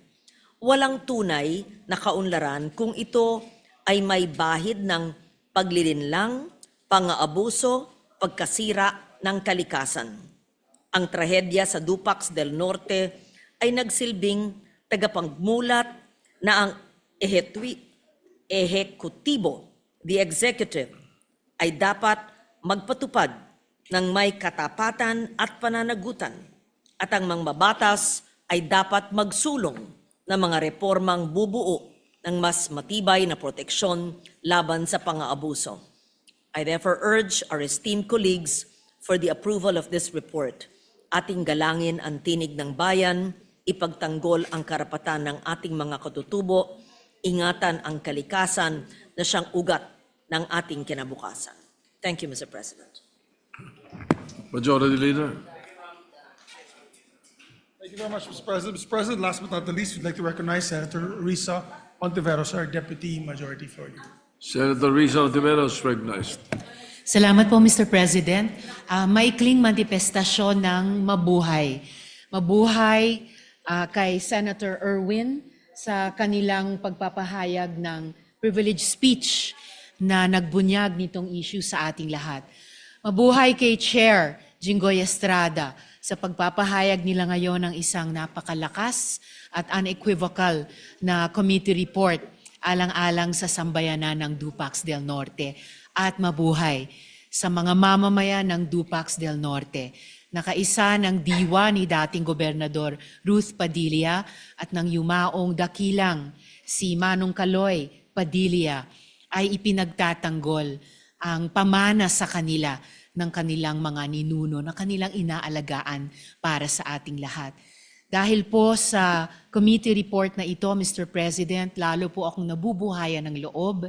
Walang tunay na kaunlaran kung ito ay may bahid ng paglilinlang, pang-aabuso, pagkasira ng kalikasan. Ang trahedya sa Dupax del Norte ay nagsilbing tagapagmulat na ang ehekutibo, the executive, ay dapat magpatupad ng may katapatan at pananagutan at ang mga batas ay dapat magsulong ng mga reformang bubuo ng mas matibay na proteksyon laban sa pang-aabuso. I therefore urge our esteemed colleagues for the approval of this report. Ating galangin ang tinig ng bayan, ipagtanggol ang karapatan ng ating mga katutubo, ingatan ang kalikasan na siyang ugat ng ating kinabukasan. Thank you, Mr. President. Majority Leader. Thank you very much, Mr. President. Mr. President, last but not the least, we'd like to recognize Senator Risa Ontiveros, our Deputy Majority Floor Leader. Senator Risa Ontiveros, recognized. Salamat po, Mr. President. Maikling manifestasyon ng mabuhay. Mabuhay kay Senator Erwin sa kanilang pagpapahayag ng privilege speech na nagbunyag nitong issue sa ating lahat. Mabuhay kay Chair Jinggoy Estrada sa pagpapahayag nila ngayon ng isang napakalakas at unequivocal na committee report alang-alang sa sambayanan ng Dupax del Norte. At mabuhay sa mga mamamayan ng Dupax del Norte, na kaisa ng diwa ni dating Gobernador Ruth Padilla at ng yumaong dakilang si Manong Kaloy Padilla ay ipinagtatanggol ang pamana sa kanila ng kanilang mga ninuno na kanilang inaalagaan para sa ating lahat. Dahil po sa committee report na ito, Mr. President, lalo po akong nabubuhayan ng loob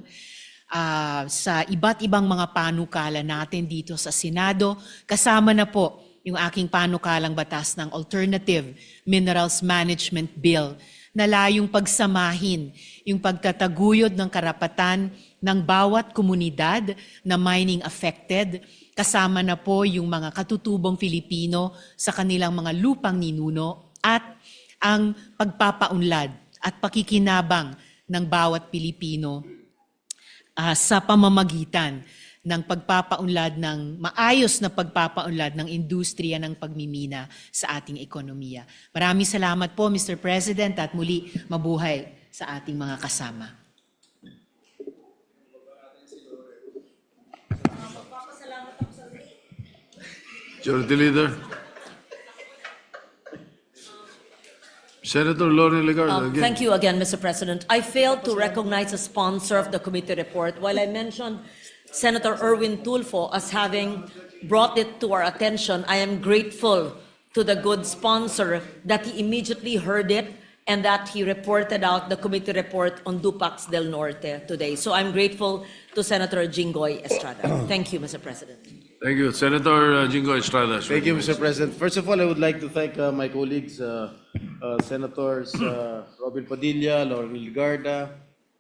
sa iba't ibang mga panukala natin dito sa Senado. Kasama na po yung aking panukalang batas ng Alternative Minerals Management Bill na layong pagsamahin yung pagtataguyod ng karapatan ng bawat komunidad na mining affected, kasama na po yung mga katutubong Filipino sa kanilang mga lupang ninuno at ang pagpapaunlad at pakikinabang ng bawat Pilipino sa pamamagitan ng pagpapaunlad ng maayos na pagpapaunlad ng industriya ng pagmimina sa ating ekonomiya. Maraming salamat po, Mr. President, at muli mabuhay sa ating mga kasama. Majority Leader. Senator Lauren Legarda again. Thank you again, Mr. President. I failed to recognize the sponsor of the committee report while I mentioned Senator Erwin Tulfo as having brought it to our attention. I am grateful to the good sponsor that he immediately heard it and that he reported out the committee report on Dupax del Norte today. So I'm grateful to Senator Jinggoy Estrada. Thank you, Mr. President. Thank you. Senator Jinggoy Estrada. Thank you, Mr. President. First of all, I would like to thank my colleagues, Senators Robin Padilla, Lauren Legarda,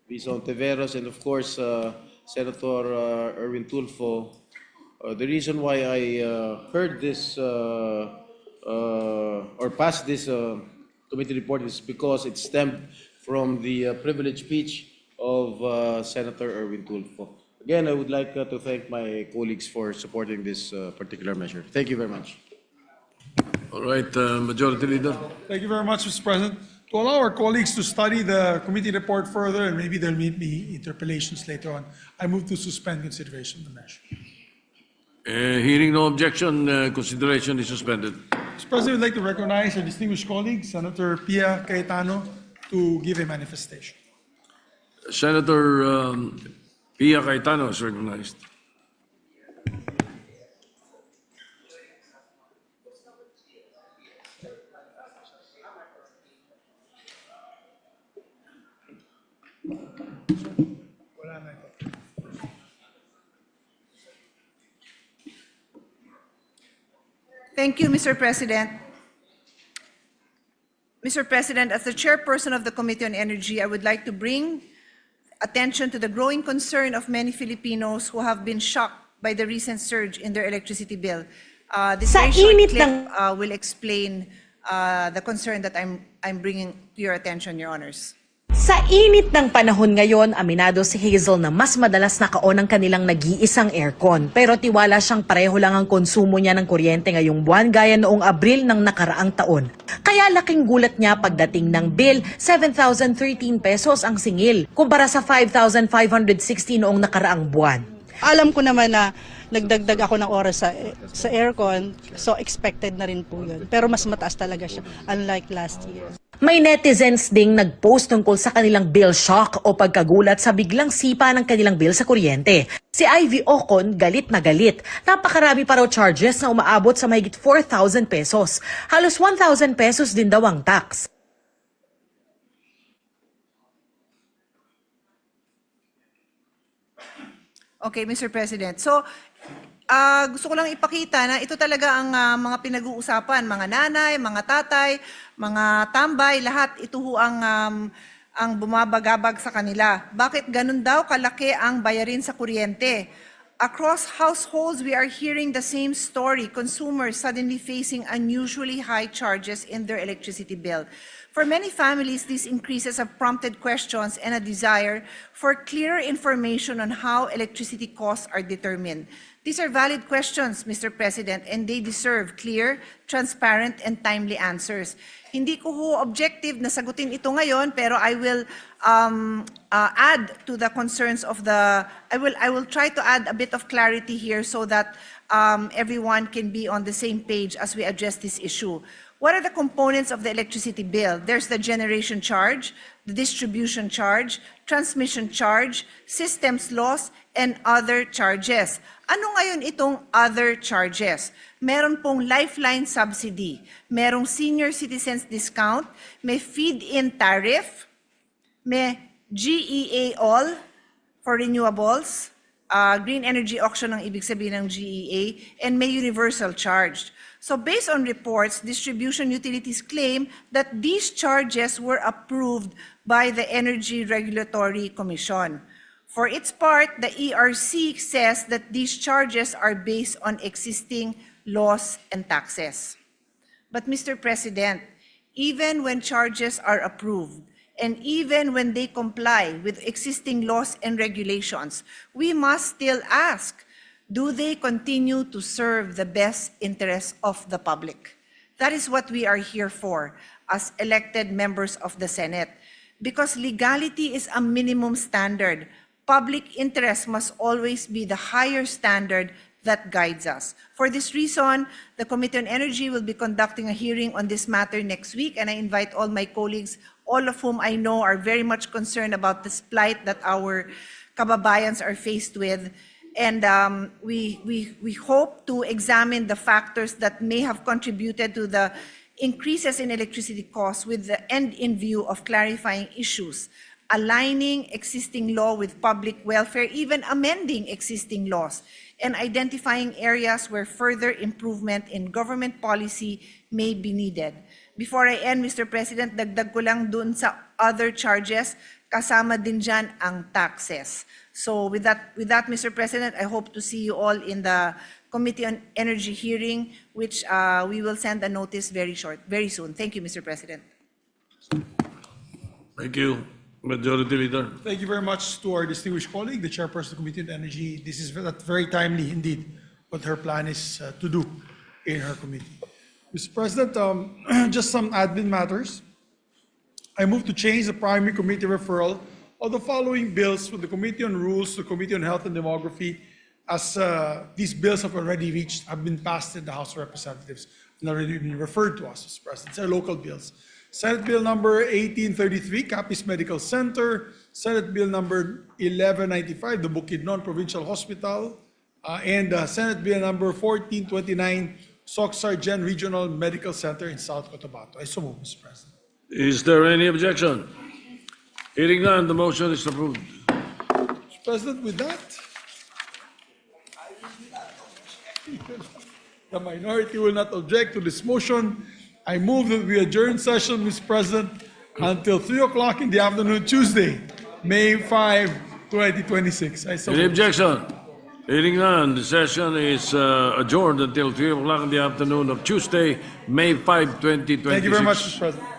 Risa Ontiveros, and of course, Senator Erwin Tulfo. The reason why I heard this or passed this committee report is because it stemmed from the privileged speech of Senator Erwin Tulfo. Again, I would like to thank my colleagues for supporting this particular measure. Thank you very much. All right, Majority Leader. Thank you very much, Mr. President. To allow our colleagues to study the committee report further, and maybe there'll be interpellations later on, I move to suspend consideration of the measure. Hearing no objection, consideration is suspended. Mr. President, I'd like to recognize our distinguished colleague, Senator Pia Cayetano, to give a manifestation. Senator Pia Cayetano is recognized. Thank you, Mr. President. Mr. President, as the chairperson of the Committee on Energy, I would like to bring attention to the growing concern of many Filipinos who have been shocked by the recent surge in their electricity bill. This very short clip will explain the concern that I'm bringing to your attention, Your Honors. Sa init ng panahon ngayon, aminado si Hazel na mas madalas naka-on ang kanilang nag-iisang aircon. Pero tiwala siyang pareho lang ang konsumo niya ng kuryente ngayong buwan gaya noong Abril ng nakaraang taon. Kaya laking gulat niya pagdating ng bill, 7,013 pesos ang singil, kumpara sa 5,560 noong nakaraang buwan. Alam ko naman na nagdagdag ako ng oras sa aircon, so expected na rin po yun. Pero mas mataas talaga siya, unlike last year. May netizens ding nag-post tungkol sa kanilang bill shock o pagkagulat sa biglang sipa ng kanilang bill sa kuryente. Si Ivy Ocon galit na galit. Napakarami pa raw charges na umaabot sa mahigit 4,000 pesos. Halos 1,000 pesos din daw ang tax. Okay, Mr. President. So, gusto ko lang ipakita na ito talaga ang mga pinag-uusapan, mga nanay, mga tatay, mga tambay, lahat ito ho ang bumabagabag sa kanila. Bakit ganun daw kalaki ang bayarin sa kuryente? Across households, we are hearing the same story, consumers suddenly facing unusually high charges in their electricity bill. For many families, these increases have prompted questions and a desire for clearer information on how electricity costs are determined. These are valid questions, Mr. President, and they deserve clear, transparent, and timely answers. Hindi ko ho objective na sagutin ito ngayon, pero I will add to the concerns of I will try to add a bit of clarity here so that everyone can be on the same page as we address this issue. What are the components of the electricity bill? There's the generation charge, the distribution charge, transmission charge, systems loss, and other charges. Ano ngayon itong other charges? Meron pong lifeline subsidy, merong senior citizens discount, may feed-in tariff, may GEA all for renewables, green energy auction ang ibig sabihin ng GEA, and may universal charge. So based on reports, distribution utilities claim that these charges were approved by the Energy Regulatory Commission. For its part, the ERC says that these charges are based on existing laws and taxes. But Mr. President, even when charges are approved, and even when they comply with existing laws and regulations, we must still ask, do they continue to serve the best interests of the public? That is what we are here for as elected members of the Senate. Because legality is a minimum standard. Public interest must always be the higher standard that guides us. For this reason, the Committee on Energy will be conducting a hearing on this matter next week, and I invite all my colleagues, all of whom I know are very much concerned about this plight that our kababayans are faced with. And we hope to examine the factors that may have contributed to the increases in electricity costs with the end in view of clarifying issues, aligning existing law with public welfare, even amending existing laws, and identifying areas where further improvement in government policy may be needed. Before I end, Mr. President, dagdag ko lang dun sa other charges, kasama din dyan ang taxes. So with that, Mr. President, I hope to see you all in the Committee on Energy hearing, which we will send a notice very soon. Thank you, Mr. President. Thank you, Majority Leader. Thank you very much to our distinguished colleague, the chairperson of the Committee on Energy. This is very timely indeed what her plan is to do in her committee. Mr. President, just some admin matters. I move to change the primary committee referral of the following bills from the Committee on Rules to the Committee on Health and Demography, as these bills have been passed in the House of Representatives and already been referred to us, Mr. President. They're local bills. Senate Bill number 1833, Capiz Medical Center. Senate Bill number 1195, the Bukidnon Provincial Hospital. And Senate Bill number 1429, Soc-Sargent Regional Medical Center in South Cotabato. I so move, Mr. President. Is there any objection? Hearing none, the motion is approved. President, with that, the minority will not object to this motion. I move that we adjourn session, Mr. President, until 3 o'clock in the afternoon, Tuesday, May 5, 2026. I so Any move. objection? Hearing none, the session is adjourned until 3 o'clock in the afternoon of Tuesday, May 5, 2026. Thank you very much, Mr. President.